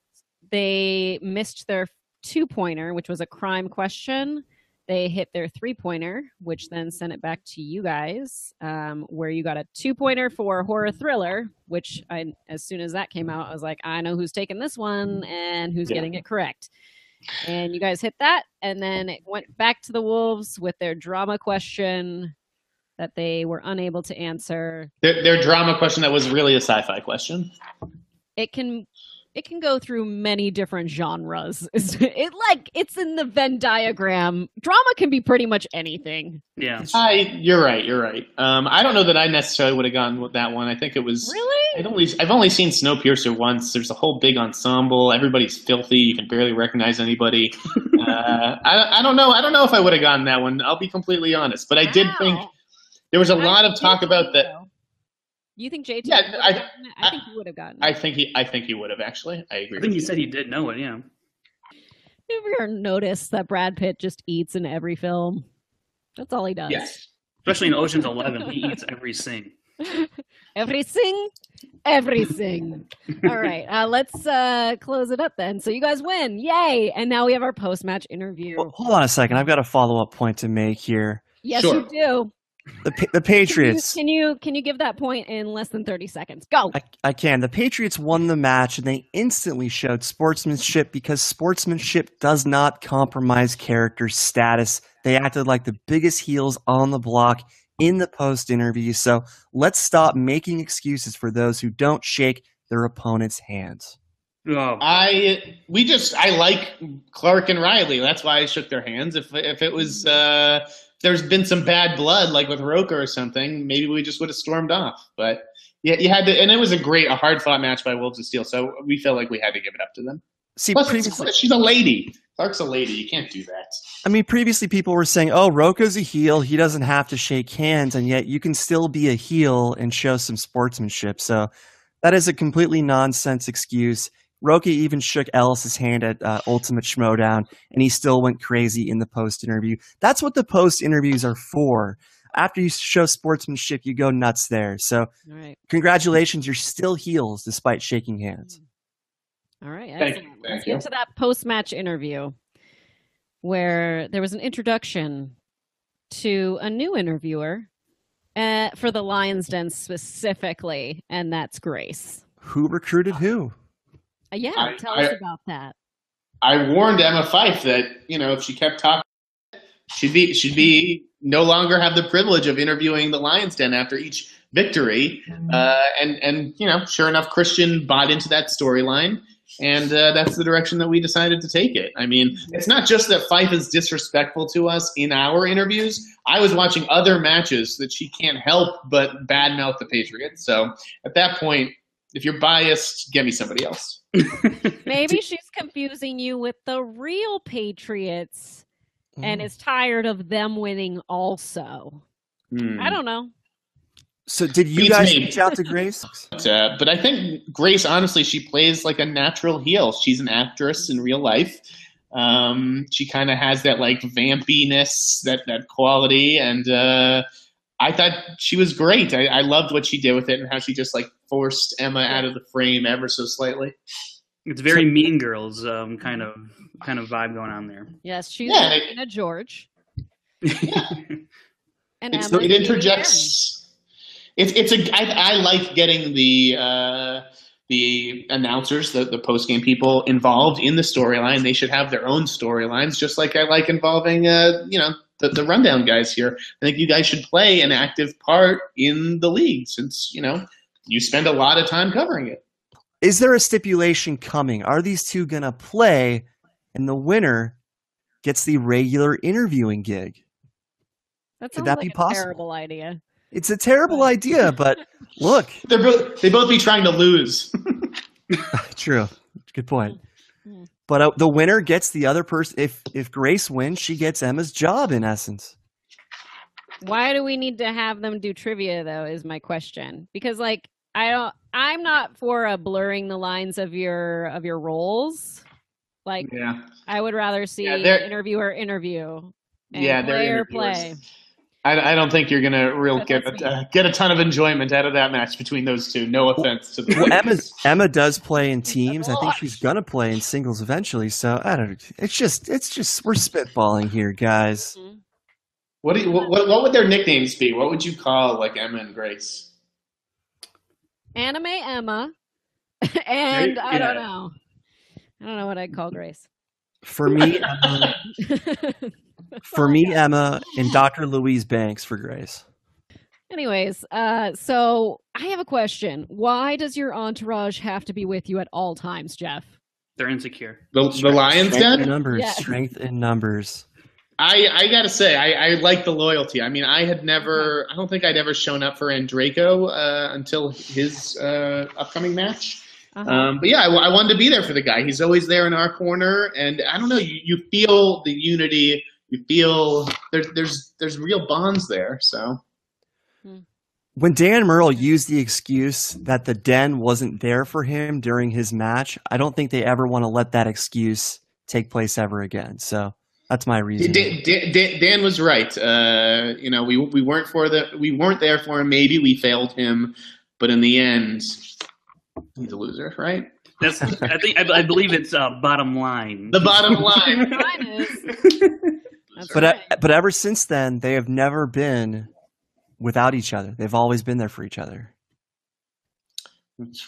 they missed their 2-pointer, which was a crime question. They hit their 3-pointer, which then sent it back to you guys, where you got a 2-pointer for horror thriller, which as soon as that came out, I was like, I know who's taking this one and who's getting it correct. And you guys hit that, and then it went back to the Wolves with their drama question that they were unable to answer. Their drama question that was really a sci-fi question. It can go through many different genres. It's in the Venn diagram. Drama can be pretty much anything. Yeah. You're right. I don't know that I necessarily would have gone with that one. I think it was really. I've only seen Snowpiercer once. There's a whole big ensemble. Everybody's filthy. You can barely recognize anybody. I don't know. I don't know if I would have gotten that one. I'll be completely honest. But I did think there was a lot of talk about that. You think JT? Yeah, I think he would have gotten it. I think he would have actually. I agree. I think he said he did know it. Yeah. You ever notice that Brad Pitt just eats in every film? That's all he does. Yes. Especially in Ocean's 11, he eats every sing. Everything. All right, let's close it up then. So you guys win, yay! And now we have our post-match interview. Well, hold on a second. I've got a follow-up point to make here. Yes, sure. you do. The Patriots. Can you give that point in less than 30 seconds? Go. I can. The Patriots won the match, and they instantly showed sportsmanship because sportsmanship does not compromise character status. They acted like the biggest heels on the block in the post interview. So let's stop making excuses for those who don't shake their opponent's hands. Oh. I like Clark and Riley. That's why I shook their hands. If it was there's been some bad blood, like with Roker or something, maybe we just would have stormed off. But yeah, you had to, and it was a hard fought match by Wolves of Steel. So we felt like we had to give it up to them. See, plus, she's a lady. Clark's a lady. You can't do that. I mean, previously people were saying, "Oh, Roka's a heel. He doesn't have to shake hands," and yet you can still be a heel and show some sportsmanship. So that is a completely nonsense excuse. Roka even shook Ellis's hand at Ultimate Schmoedown, and he still went crazy in the post interview. That's what the post interviews are for. After you show sportsmanship, you go nuts there. So, Congratulations, you're still heels despite shaking hands. All right, Thank let's you. get to that post-match interview where there was an introduction to a new interviewer for the Lion's Den specifically, and that's Grace. Who recruited who? Tell us about that. I warned Emma Fyfe that, if she kept talking, she'd be no longer have the privilege of interviewing the Lion's Den after each victory. And sure enough, Christian bought into that storyline, and that's the direction that we decided to take it. I mean, it's not just that Fyfe is disrespectful to us in our interviews. I was watching other matches that she can't help but badmouth the Patriots. So at that point, if you're biased, get me somebody else. Maybe she's confusing you with the real Patriots and is tired of them winning also. I don't know. So did you guys reach out to Grace? But I think Grace, honestly, she plays like a natural heel. She's an actress in real life. She kind of has that like vampiness, that quality, and I thought she was great. I loved what she did with it and how she just like forced Emma out of the frame ever so slightly. It's very Mean Girls kind of vibe going on there. Yes, she's a George. Yeah. And it interjects. I like getting the announcers, the post game people involved in the storyline. They should have their own storylines, just like I like involving the the rundown guys here. I think you guys should play an active part in the league since, you spend a lot of time covering it. Is there a stipulation coming? Are these two going to play and the winner gets the regular interviewing gig? Could that be possible? A terrible idea. It's a terrible idea, but look. They both be trying to lose. True. Good point. But the winner gets the other person. If Grace wins, she gets Emma's job, in essence. Why do we need to have them do trivia, though, is my question. Because, I'm not for blurring the lines of your roles. I would rather see interviewer interview and player play. I don't think you're going to get a ton of enjoyment out of that match between those two. No offense to the Emma does play in teams. I think she's going to play in singles eventually. So I don't know. It's just we're spitballing here, guys. What would their nicknames be? What would you call Emma and Grace? Anime Emma, and I don't know. I don't know what I'd call Grace. For me, Emma, and Dr. Louise Banks for Grace. Anyways, so I have a question. Why does your entourage have to be with you at all times, Jeff? They're insecure. The Lions Den? Strength in numbers. I gotta say, I like the loyalty. I mean, I don't think I'd ever shown up for Andraco until his upcoming match. But yeah, I wanted to be there for the guy. He's always there in our corner, and I don't know. You feel the unity. You feel there's real bonds there. So when Dan Murrell used the excuse that the Den wasn't there for him during his match, I don't think they ever want to let that excuse take place ever again. So that's my reason. Dan was right. We weren't there for him. Maybe we failed him, but in the end, he's a loser, right? I believe it's bottom line. The bottom line. But ever since then, they have never been without each other. They've always been there for each other.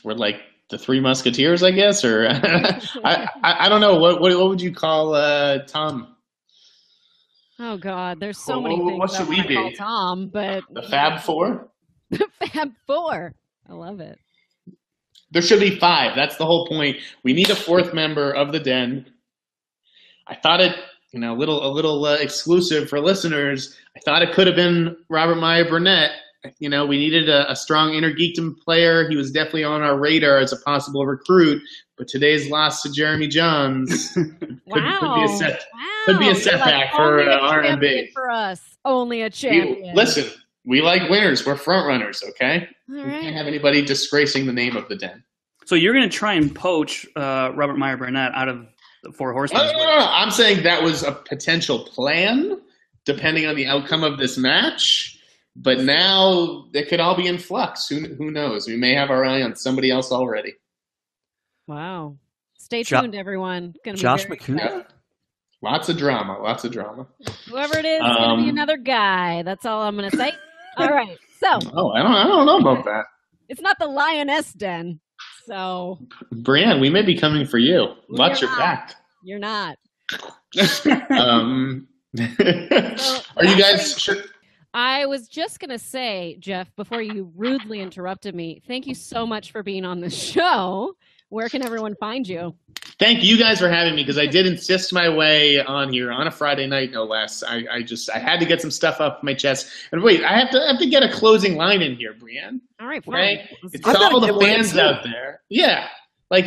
We're like the Three Musketeers, I guess, or I don't know. What would you call Tom? Oh God, there's so many things what should we be? Call Tom, but the Fab Four. The Fab Four. I love it. There should be 5. That's the whole point. We need a 4th member of the Den. I thought it, a little exclusive for listeners. I thought it could have been Robert Meyer Burnett. We needed a strong InnerGeekDom player. He was definitely on our radar as a possible recruit. But today's loss to Jeremy Jahns could be a setback for R&B. For us, only a champion. Listen, we like winners. We're front runners, okay? All we right. can't have anybody disgracing the name of the Den. So you're going to try and poach Robert Meyer Burnett out of the Four Horsemen? No. I'm saying that was a potential plan, depending on the outcome of this match. But now it could all be in flux. Who knows? We may have our eye on somebody else already. Wow. Stay tuned, everyone. It's Josh be McCool? Lots of drama. Whoever it is, it's going to be another guy. That's all I'm going to say. All right. So. Oh, I don't know about that. It's not the Lioness Den. So. Brianne, we may be coming for you. Watch your back. You're not. Are you guys sure? I was just going to say, Jeff, before you rudely interrupted me, thank you so much for being on the show. Where can everyone find you? Thank you guys for having me, because I did insist my way on here on a Friday night, no less. I had to get some stuff off my chest. And wait, I have to get a closing line in here, Brianne. All right, fine. Right? It's all the fans out there. Yeah. Like,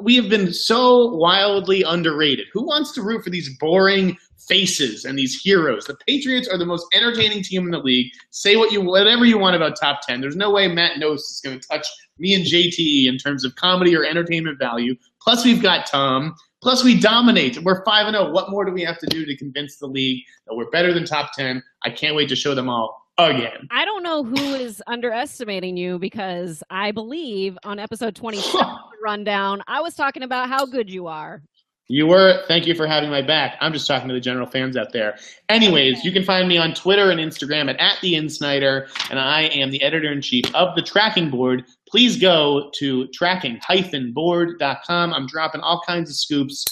we have been so wildly underrated. Who wants to root for these boring faces and these heroes? The Patriots are the most entertaining team in the league. Say whatever you want about top 10. There's no way Matt Nose is going to touch me and JTE in terms of comedy or entertainment value. Plus, we've got Tom. Plus, we dominate. We're 5-0. What more do we have to do to convince the league that we're better than top 10? I can't wait to show them all again. I don't know who is underestimating you, because I believe on episode 27 of the Rundown, I was talking about how good you are. You were. Thank you for having my back. I'm just talking to the general fans out there. Anyways, You can find me on Twitter and Instagram at @TheInSneider, and I am the editor-in-chief of the Tracking Board. Please go to tracking-board.com. I'm dropping all kinds of scoops,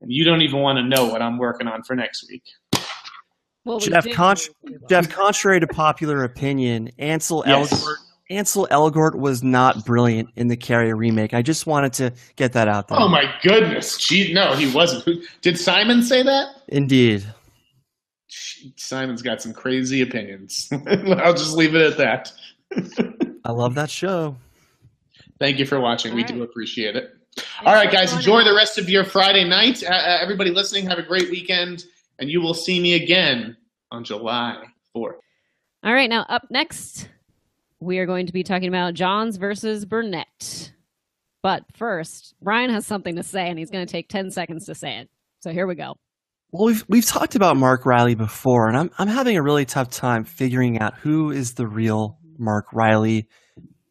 and you don't even want to know what I'm working on for next week. Well, we Jeff, do. Jeff, contrary to popular opinion, Ansel Yes. Elgort was not brilliant in the Carrier remake. I just wanted to get that out there. Oh my goodness! No, he wasn't. Did Simon say that? Indeed. Simon's got some crazy opinions. I'll just leave it at that. I love that show. Thank you for watching. We All do right. appreciate it. Thanks All right, for guys, joining enjoy us. the rest of your Friday night. Everybody listening, have a great weekend, and you will see me again on July 4th. All right, now up next, we are going to be talking about Jahns versus Burnett. But first, Brian has something to say, and he's going to take 10 seconds to say it. So here we go. Well, we've talked about Mark Riley before, and I'm having a really tough time figuring out who is the real Mark Riley.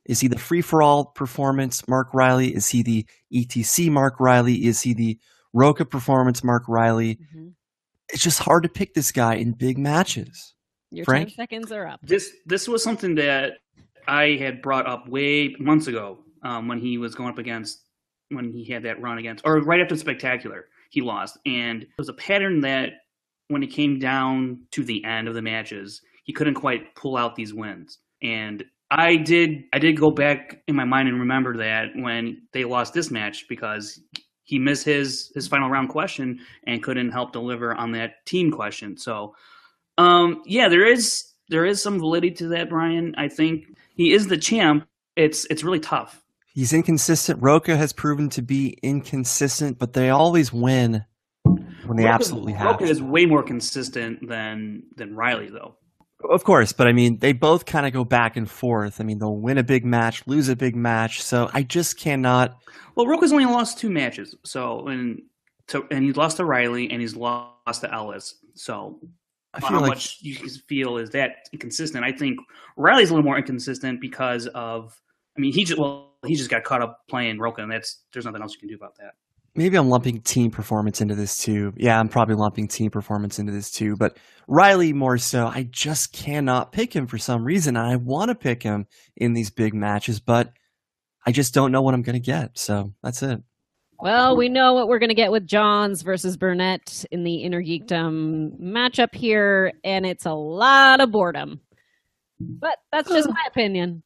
Is he the free-for-all performance Mark Riley? Is he the ETC Mark Riley? Is he the Roca performance Mark Riley? Mm-hmm. It's just hard to pick this guy in big matches. Your Frank? 10 seconds are up. This was something that I had brought up way months ago when he was going up against, when he had that run against, or right after Spectacular, he lost. And it was a pattern that when it came down to the end of the matches, he couldn't quite pull out these wins. And I did go back in my mind and remember that when they lost this match, because he missed his final round question and couldn't help deliver on that team question. So, yeah, there is some validity to that, Brian. I think he is the champ. It's really tough. He's inconsistent. Roca has proven to be inconsistent, but they always win when they absolutely have Roca to. is way more consistent than Riley, though. Of course, but I mean, they both kind of go back and forth. I mean, they'll win a big match, lose a big match. So I just cannot. Well, Roca's only lost 2 matches. So and he's lost to Riley and he's lost to Ellis. So I feel how like much you feel is that inconsistent? I think Riley's a little more inconsistent because of. I mean, he just got caught up playing Roca, and there's nothing else you can do about that. maybe I'm lumping team performance into this too. Yeah, I'm probably lumping team performance into this too. But Riley more so, I just cannot pick him for some reason. I want to pick him in these big matches, but I just don't know what I'm going to get. So that's it. Well, we know what we're going to get with Jahns versus Burnett in the InnerGeekDom matchup here, and it's a lot of boredom. But that's just my opinion.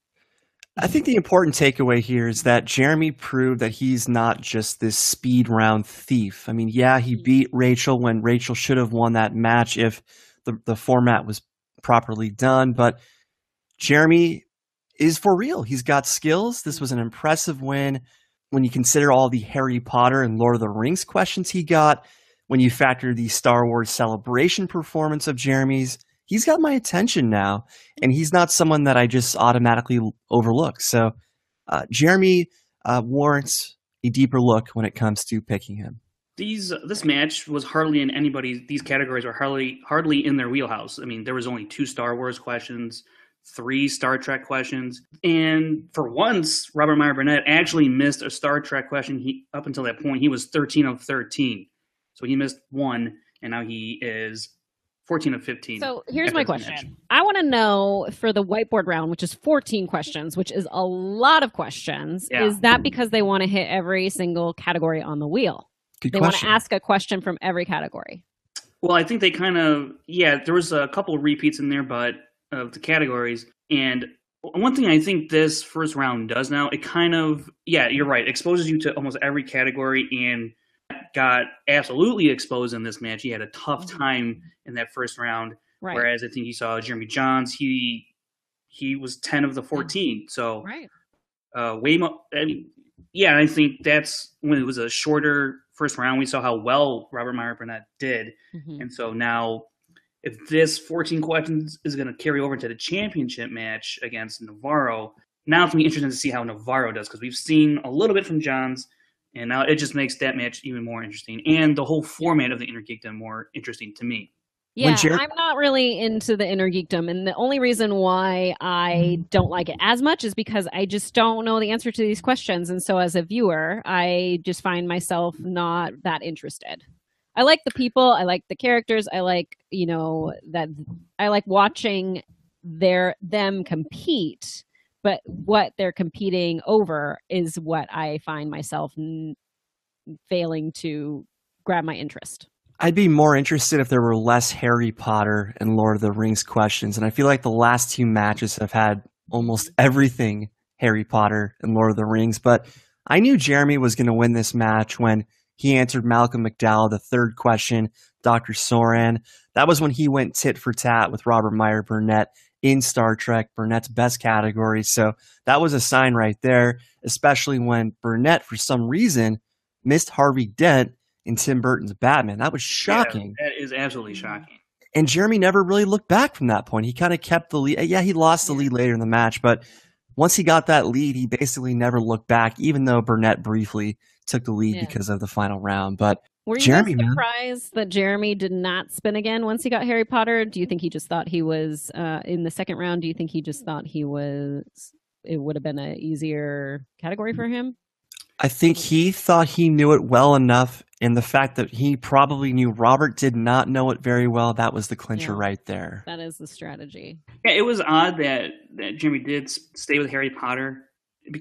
I think the important takeaway here is that Jeremy proved that he's not just this speed round thief. I mean, yeah, he beat Rachel when Rachel should have won that match if the format was properly done, but Jeremy is for real. He's got skills. This was an impressive win. When you consider all the Harry Potter and Lord of the Rings questions he got, when you factor the Star Wars Celebration performance of Jeremy's, he's got my attention now, and he's not someone that I just automatically overlook. So Jeremy warrants a deeper look when it comes to picking him. This match was hardly in anybody's. These categories are hardly in their wheelhouse. I mean, there was only 2 Star Wars questions, 3 Star Trek questions, and for once, Robert Meyer Burnett actually missed a Star Trek question. Up until that point, he was 13 of 13, so he missed 1, and now he is 14 of 15. So here's my question. I want to know for the whiteboard round, which is 14 questions, which is a lot of questions, is that because they want to hit every single category on the wheel? Good they question. want to ask a question from every category. Well, I think they kind of, there was a couple of repeats in there, but of the categories. And one thing I think this first round does now, it kind of, you're right, exposes you to almost every category, and got absolutely exposed in this match. He had a tough time in that first round, Right. whereas I think you saw Jeremy Jahns, he was 10 of the 14. So way more. I mean, I think that's when it was a shorter first round. We saw how well Robert Meyer Burnett did, and so now if this 14 questions is going to carry over to the championship match against Navarro, now it's going to be interesting to see how Navarro does, because we've seen a little bit from Jahns. And now it just makes that match even more interesting, and the whole format of the InnerGeekDom more interesting to me. Yeah, I'm not really into the InnerGeekDom, and the only reason why I don't like it as much is because I just don't know the answer to these questions, and so as a viewer, I just find myself not that interested. I like the people, I like the characters, I like, that I like watching them compete. But what they're competing over is what I find myself failing to grab my interest. I'd be more interested if there were less Harry Potter and Lord of the Rings questions. And I feel like the last two matches have had almost everything Harry Potter and Lord of the Rings. But I knew Jeremy was going to win this match when he answered Malcolm McDowell, the third question, Dr. Soran. That was when he went tit for tat with Robert Meyer Burnett in Star Trek, Burnett's best category. So that was a sign right there, especially when Burnett, for some reason, missed Harvey Dent in Tim Burton's Batman. That was shocking. Yeah, that is absolutely shocking. And Jeremy never really looked back from that point. He kind of kept the lead. Yeah, he lost the lead later in the match, but once he got that lead, he basically never looked back, even though Burnett briefly took the lead because of the final round. But were you Jeremy, surprised that Jeremy did not spin again once he got Harry Potter? Do you think he just thought he was in the second round? Do you think he just thought it would have been an easier category for him? I think he thought he knew it well enough, and the fact that he probably knew Robert did not know it very well, that was the clincher right there. That is the strategy. Yeah, it was odd that Jeremy did stay with Harry Potter.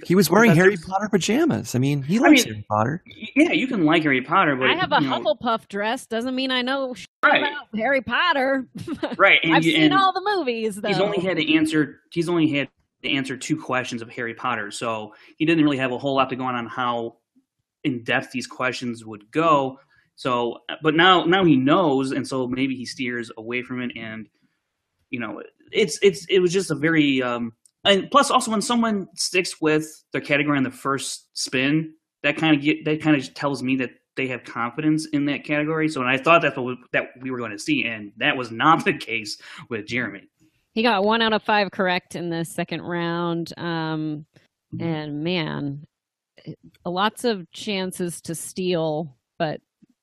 He was wearing Harry Potter pajamas. I mean, he likes Harry Potter. Yeah, you can like Harry Potter, but I have a Hufflepuff dress. Doesn't mean I know about Harry Potter. Right. I've seen all the movies, though. He's only had to answer two questions of Harry Potter, so he didn't really have a whole lot to go on how in depth these questions would go. So, but now he knows, and so maybe he steers away from it. And it was just a very and plus also when someone sticks with their category in the first spin, that kind of tells me that they have confidence in that category. So, and I thought that we were going to see, and that was not the case with Jeremy. He got 1 out of 5 correct in the second round. And man, lots of chances to steal, but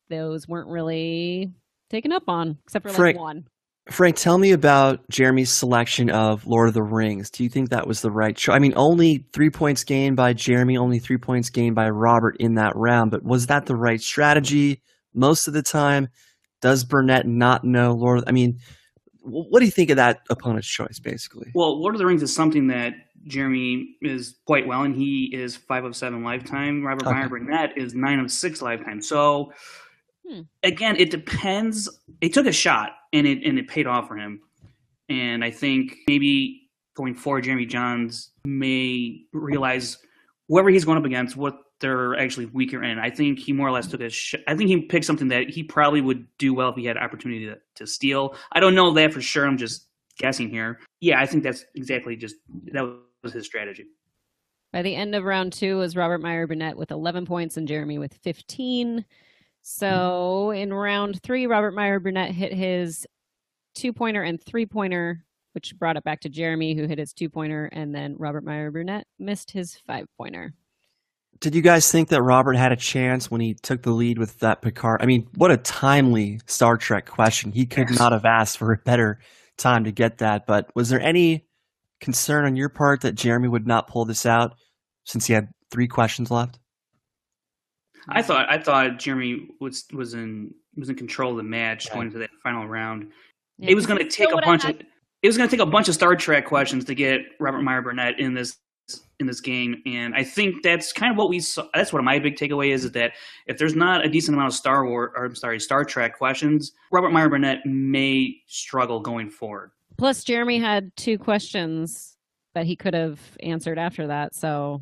those weren't really taken up on, except for one. Frank, tell me about Jeremy's selection of Lord of the Rings. Do you think that was the right choice? I mean, only 3 points gained by Jeremy, only 3 points gained by Robert in that round, but was that the right strategy most of the time? Does Burnett not know Lord? I mean, what do you think of that opponent's choice, basically? Well, Lord of the Rings is something that Jeremy is quite well, and he is 5 of 7 lifetime. Robert Meyer Burnett is 9 of 6 lifetime. So, again, it depends. He took a shot, and it paid off for him. And I think maybe going forward, Jeremy Jahns may realize whoever he's going up against, what they're actually weaker in. I think he more or less took a shot. I think he picked something that he probably would do well if he had opportunity to steal. I don't know that for sure. I'm just guessing here. Yeah, I think that's exactly that was his strategy. By the end of round 2 was Robert Meyer Burnett with 11 points and Jeremy with 15. So in round 3, Robert Meyer Burnett hit his 2-pointer and 3-pointer, which brought it back to Jeremy, who hit his 2-pointer, and then Robert Meyer Burnett missed his 5-pointer. Did you guys think that Robert had a chance when he took the lead with that Picard? I mean, what a timely Star Trek question. He could not have asked for a better time to get that. But was there any concern on your part that Jeremy would not pull this out since he had 3 questions left? I thought Jeremy was in control of the match going into that final round. Yeah, it was going to take a bunch of Star Trek questions to get Robert Meyer Burnett in this game, and I think that's kind of what we saw. That's what my big takeaway is that if there's not a decent amount of Star Trek questions, Robert Meyer Burnett may struggle going forward. Plus, Jeremy had 2 questions that he could have answered after that. So,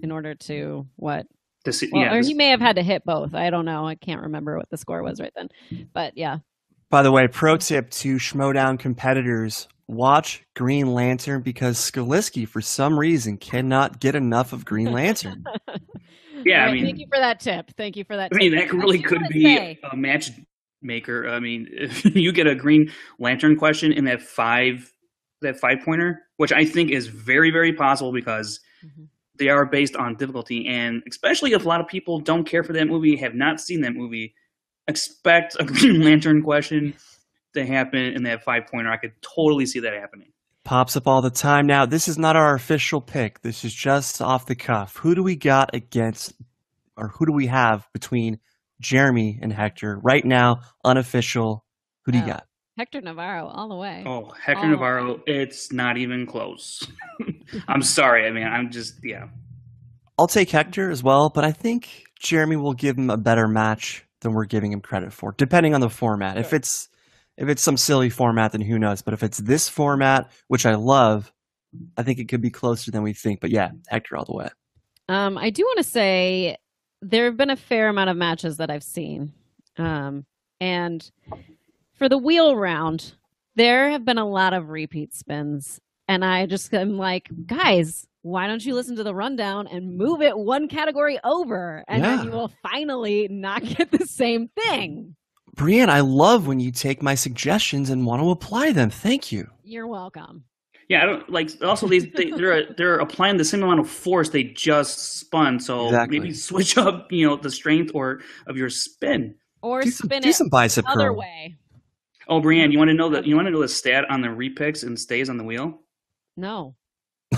in order to he may have had to hit both. I don't know. I can't remember what the score was right then. But yeah. By the way, pro tip to Schmoedown competitors: watch Green Lantern because Skaliski, for some reason, cannot get enough of Green Lantern. Yeah, right, I mean, thank you for that tip. Thank you for that. I mean, that really could be a matchmaker. I mean, if you get a Green Lantern question in that 5-pointer, which I think is very, very possible because they are based on difficulty, and especially if a lot of people don't care for that movie, have not seen that movie, expect a Green Lantern question to happen in that 5-pointer. I could totally see that happening. Pops up all the time. Now, this is not our official pick. This is just off the cuff. Who do we got against, or who do we have between Jeremy and Hector right now? Unofficial. Who do you got? Hector Navarro, all the way. Oh, Hector Navarro, it's not even close. I'm sorry. I mean, I'll take Hector as well, but I think Jeremy will give him a better match than we're giving him credit for, depending on the format. If it's some silly format, then who knows? But if it's this format, which I love, I think it could be closer than we think. But yeah, Hector all the way. I do want to say there have been a fair amount of matches that I've seen. And for the wheel round, there have been a lot of repeat spins. And I'm like, guys, why don't you listen to the rundown and move it one category over? And then you will finally not get the same thing. Brianne, I love when you take my suggestions and want to apply them. Thank you. You're welcome. Yeah, I don't like. Also, they're applying the same amount of force they just spun. So maybe switch up, the strength of your spin, or do spin some bicep the other curl. way. Oh, Brianne, you want to know the stat on the repicks and stays on the wheel? No.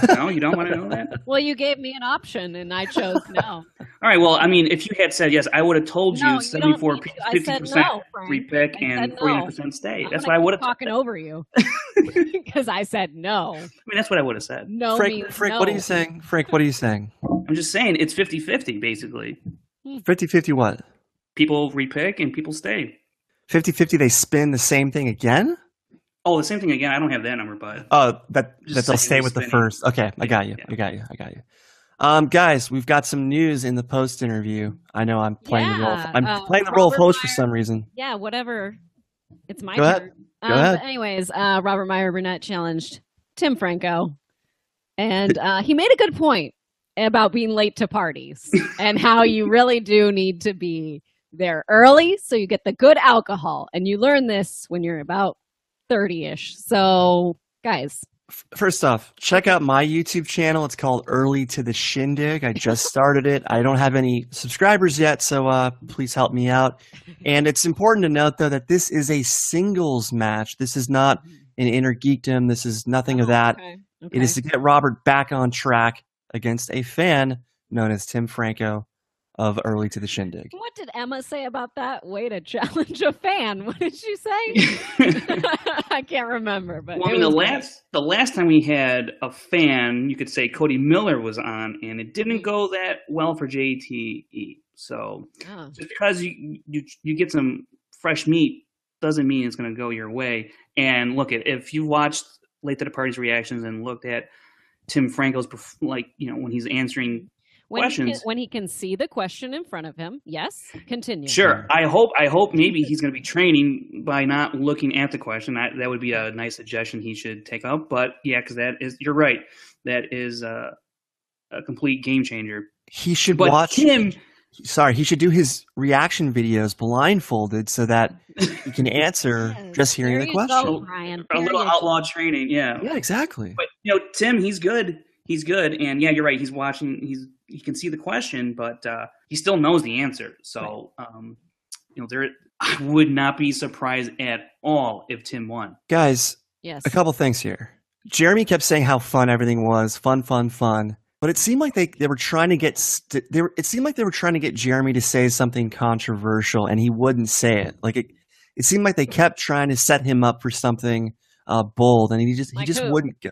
No, you don't want to know that? Well, you gave me an option, and I chose no. All right. Well, I mean, if you had said yes, I would have told you 74, 50% no, repick and 49% stay. That's what I would have talking over you because I said no. I mean, that's what I would have said. No, Frank, no. What are you saying? Frank, what are you saying? I'm just saying it's 50-50, basically. 50-50 what? People repick and people stay. 50-50 they spin the same thing again? Oh, the same thing again. I don't have that number, but that they'll stay with the first. Okay, I got you. Guys, we've got some news in the post interview. I know I'm playing the role. I'm playing the role of host for some reason. Yeah, whatever. It's my Go turn. ahead. But anyways, Robert Meyer Burnett challenged Tim Franco, and he made a good point about being late to parties and how you really do need to be there early so you get the good alcohol, and you learn this when you're about 30-ish. So, guys. First off, check out my YouTube channel. It's called Early to the Shindig. I just started it. I don't have any subscribers yet, so please help me out. And it's important to note, though, that this is a singles match. This is not an InnerGeekDom. This is nothing of that. Okay. It is to get Robert back on track against a fan known as Tim Franco of Early to the Shindig. What did Emma say about that? Way to challenge a fan. What did she say? I can't remember. But well, I mean, the last time we had a fan, you could say Cody Miller was on, and it didn't go that well for JTE. So just because you get some fresh meat doesn't mean it's going to go your way. And look, if you watched Late to the Party's reactions and looked at Tim Franco's, when he's answering questions, when he can see the question in front of him. Yes, continue. Sure. I hope maybe he's going to be training by not looking at the question. That would be a nice suggestion he should take up. But yeah, because you're right. That is a complete game changer. He should watch him. Sorry, he should do his reaction videos blindfolded so that he can answer just hearing the question. Go, Brian. A little outlaw training, yeah. Yeah, exactly. But Tim, he's good. He's good, and yeah, you're right. He's watching. He can see the question, but he still knows the answer. So, I would not be surprised at all if Tim won. Guys, yes. A couple things here. Jeremy kept saying how fun everything was, fun. But it seemed like they were trying to get it seemed like they were trying to get Jeremy to say something controversial, and he wouldn't say it. Like it seemed like they kept trying to set him up for something bold, and he just wouldn't go.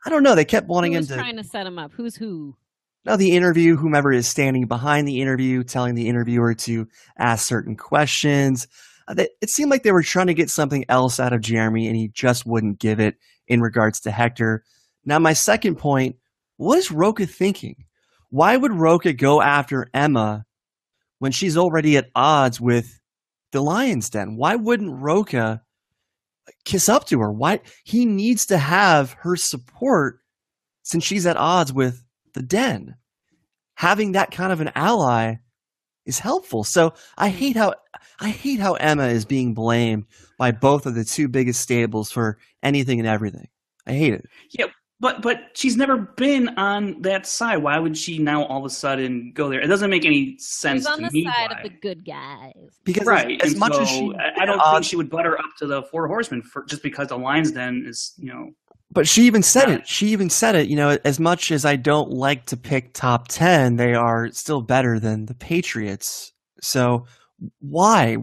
I don't know. They kept wanting him to trying to set him up. Who's who? No, the interview, whomever is standing behind the interview, telling the interviewer to ask certain questions. It seemed like they were trying to get something else out of Jeremy, and he just wouldn't give it in regards to Hector. Now, my second point, what is Rocha thinking? Why would Rocha go after Emma when she's already at odds with the Lion's Den? Why wouldn't Rocha kiss up to her? Why? He needs to have her support since she's at odds with the Den. Having that kind of an ally is helpful. So I hate how Emma is being blamed by both of the two biggest stables for anything and everything. I hate it. Yeah, but she's never been on that side. Why would she now all of a sudden go there? It doesn't make any sense to me. She's on the side of the good guys. Because right, as much as she, I don't think she would butter up to the Four Horsemen just because the Lion's Den is, But she even said it. She even said it. As much as I don't like to pick top 10, they are still better than the Patriots. So why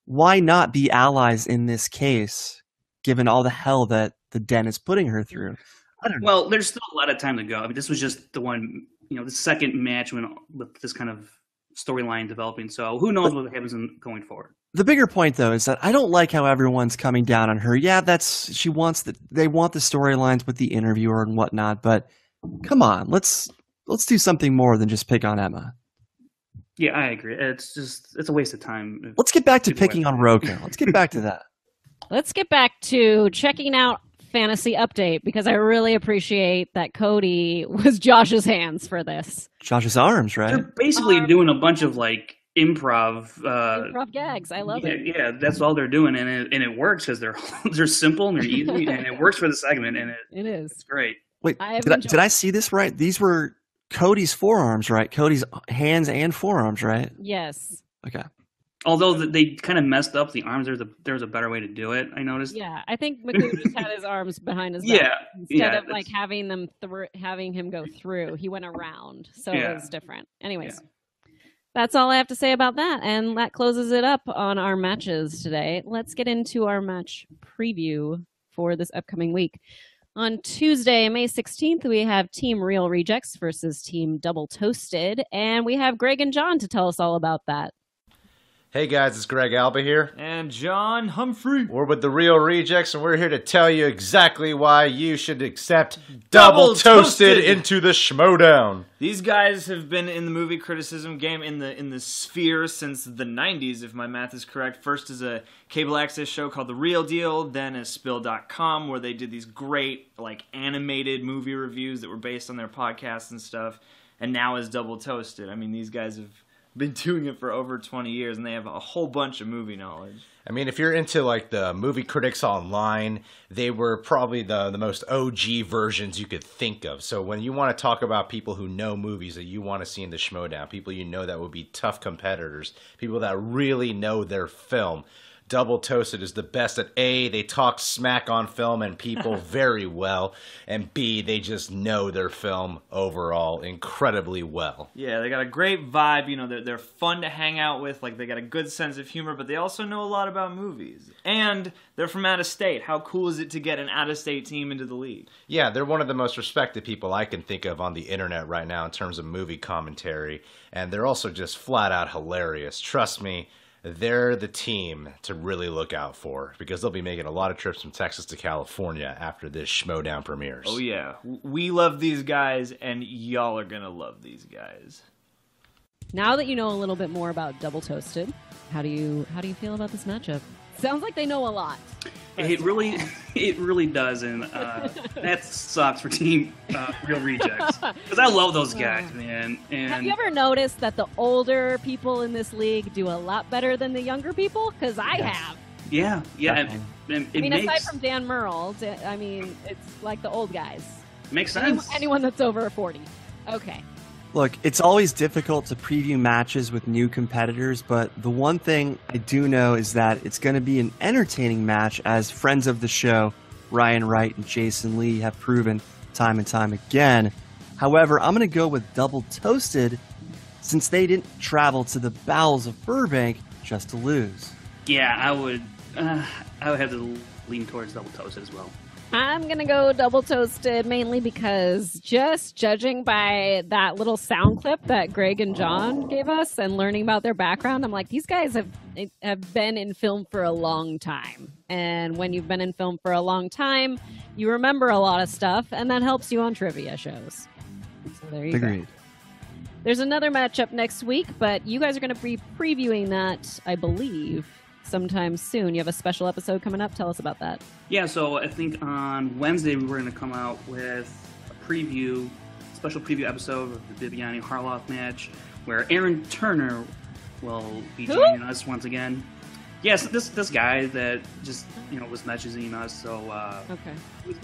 not be allies in this case, given all the hell that the Den is putting her through? I don't know. Well, there's still a lot of time to go. I mean, this was just the one, the second match with this kind of storyline developing. So who knows what happens going forward. The bigger point, though, is that I don't like how everyone's coming down on her. Yeah, they want the storylines with the interviewer and whatnot, but come on, let's do something more than just pick on Emma. Yeah, I agree. It's a waste of time. Let's get back to picking on Roku. Let's get back to that. Let's get back to checking out Fantasy Update, because I really appreciate that Cody was Josh's hands for this. Josh's arms, right? They're basically doing a bunch of like improv gags. I love it. Yeah, that's all they're doing, and it works because they're simple and they're easy, and it works for the segment, and it's great. Wait, did I see this right? These were Cody's forearms, right? Cody's hands and forearms, right? Yes. Okay. Although they kind of messed up the arms, there's a better way to do it. I noticed. Yeah, I think McCoo just had his arms behind his back instead of like having him go through. He went around, so it was different. Anyways, that's all I have to say about that, and that closes it up on our matches today. Let's get into our match preview for this upcoming week. On Tuesday, May 16th, we have Team Real Rejects versus Team Double Toasted, and we have Greg and John to tell us all about that. Hey guys, it's Greg Alba here. And John Humphrey. We're with the Real Rejects, and we're here to tell you exactly why you should accept Double Toasted into the Schmoedown. These guys have been in the movie criticism game in the sphere since the 90s, if my math is correct. First as a cable access show called The Real Deal, then as Spill.com, where they did these great like animated movie reviews that were based on their podcasts and stuff. And now as Double Toasted. I mean, these guys have been doing it for over 20 years, and they have a whole bunch of movie knowledge. I mean, if you're into like the movie critics online, they were probably the most OG versions you could think of. So when you want to talk about people who know movies that you want to see in the Schmoedown, people you know that would be tough competitors, people that really know their film, Double Toasted is the best at A, they talk smack on film and people very well, and B, they just know their film overall incredibly well. Yeah, they got a great vibe, you know, they're fun to hang out with, like they got a good sense of humor, but they also know a lot about movies. And they're from out of state. How cool is it to get an out-of-state team into the league? Yeah, they're one of the most respected people I can think of on the internet right now in terms of movie commentary, and they're also just flat out hilarious. Trust me, they're the team to really look out for, because they'll be making a lot of trips from Texas to California after this Schmoedown premieres. Oh yeah, we love these guys, and y'all are gonna love these guys. Now that you know a little bit more about Double Toasted, how do you feel about this matchup? Sounds like they know a lot. It really does, and that sucks for Team Real Rejects, because I love those guys, man. And have you ever noticed that the older people in this league do a lot better than the younger people? Because I have. Yeah. Aside from Dan Merle, I mean, it's like the old guys. Makes sense. Anyone that's over 40. Okay. Look, it's always difficult to preview matches with new competitors, but the one thing I do know is that it's going to be an entertaining match, as friends of the show, Ryan Wright and Jason Lee, have proven time and time again. However, I'm going to go with Double Toasted, since they didn't travel to the bowels of Burbank just to lose. Yeah, I would have to lean towards Double Toasted as well. I'm going to go Double Toasted, mainly because just judging by that little sound clip that Greg and John gave us and learning about their background, I'm like, these guys have been in film for a long time. And when you've been in film for a long time, you remember a lot of stuff, and that helps you on trivia shows. So there you go. There's another matchup next week, but you guys are going to be previewing that, I believe, sometime soon. You have a special episode coming up. Tell us about that. Yeah, so I think on Wednesday we were going to come out with a special preview episode of the Bibiani Harloff match, where Aaron Turner will be joining us once again. Yes, this guy that just was messaging us, so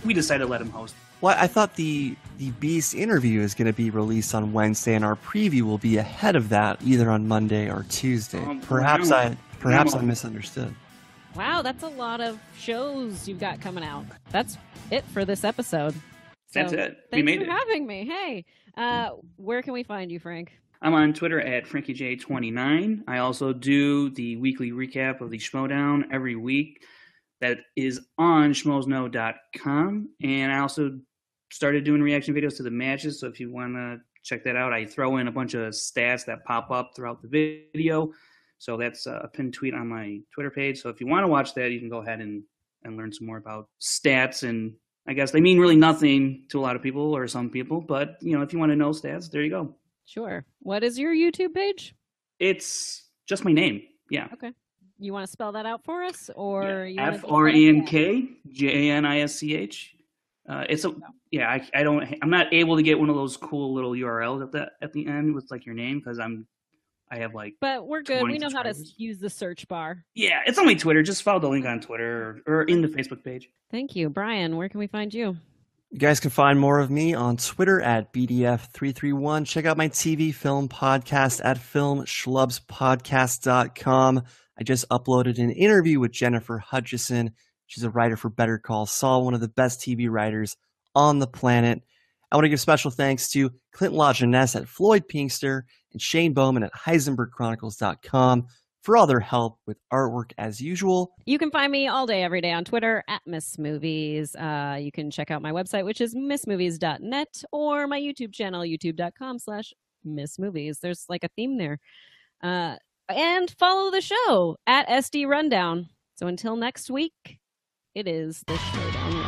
we decided to let him host. Well, I thought the Beast interview is going to be released on Wednesday, and our preview will be ahead of that, either on Monday or Tuesday. Perhaps I misunderstood. Wow, that's a lot of shows you've got coming out. That's it for this episode. That's it. Thanks for having me. Hey, where can we find you, Frank? I'm on Twitter at FrankieJ29. I also do the weekly recap of the Schmoedown every week. That is on schmoesno.com. And I also started doing reaction videos to the matches, so if you want to check that out. I throw in a bunch of stats that pop up throughout the video. So that's a pinned tweet on my Twitter page. So if you want to watch that, you can go ahead and learn some more about stats. And I guess they mean really nothing to a lot of people or some people. But, if you want to know stats, there you go. Sure. What is your YouTube page? It's just my name. Yeah. Okay. You want to spell that out for us, or FRANKJANISCH? I'm not able to get one of those cool little URLs at the end with like your name because I have like. But we're good. We know how to use the search bar. Yeah, it's on my Twitter. Just follow the link on Twitter or in the Facebook page. Thank you, Brian. Where can we find you? You guys can find more of me on Twitter at BDF331. Check out my TV film podcast at filmschlubspodcast.com. I just uploaded an interview with Jennifer Hutchison. She's a writer for Better Call Saul, one of the best TV writers on the planet. I want to give special thanks to Clint LaJeunesse at Floyd Pinkster and Shane Bowman at HeisenbergChronicles.com for all their help with artwork as usual. You can find me all day, every day on Twitter at Miss Movies. You can check out my website, which is missmovies.net, or my YouTube channel, youtube.com/missmovies. There's like a theme there. And follow the show at SD Rundown. So until next week, it is the Schmoedown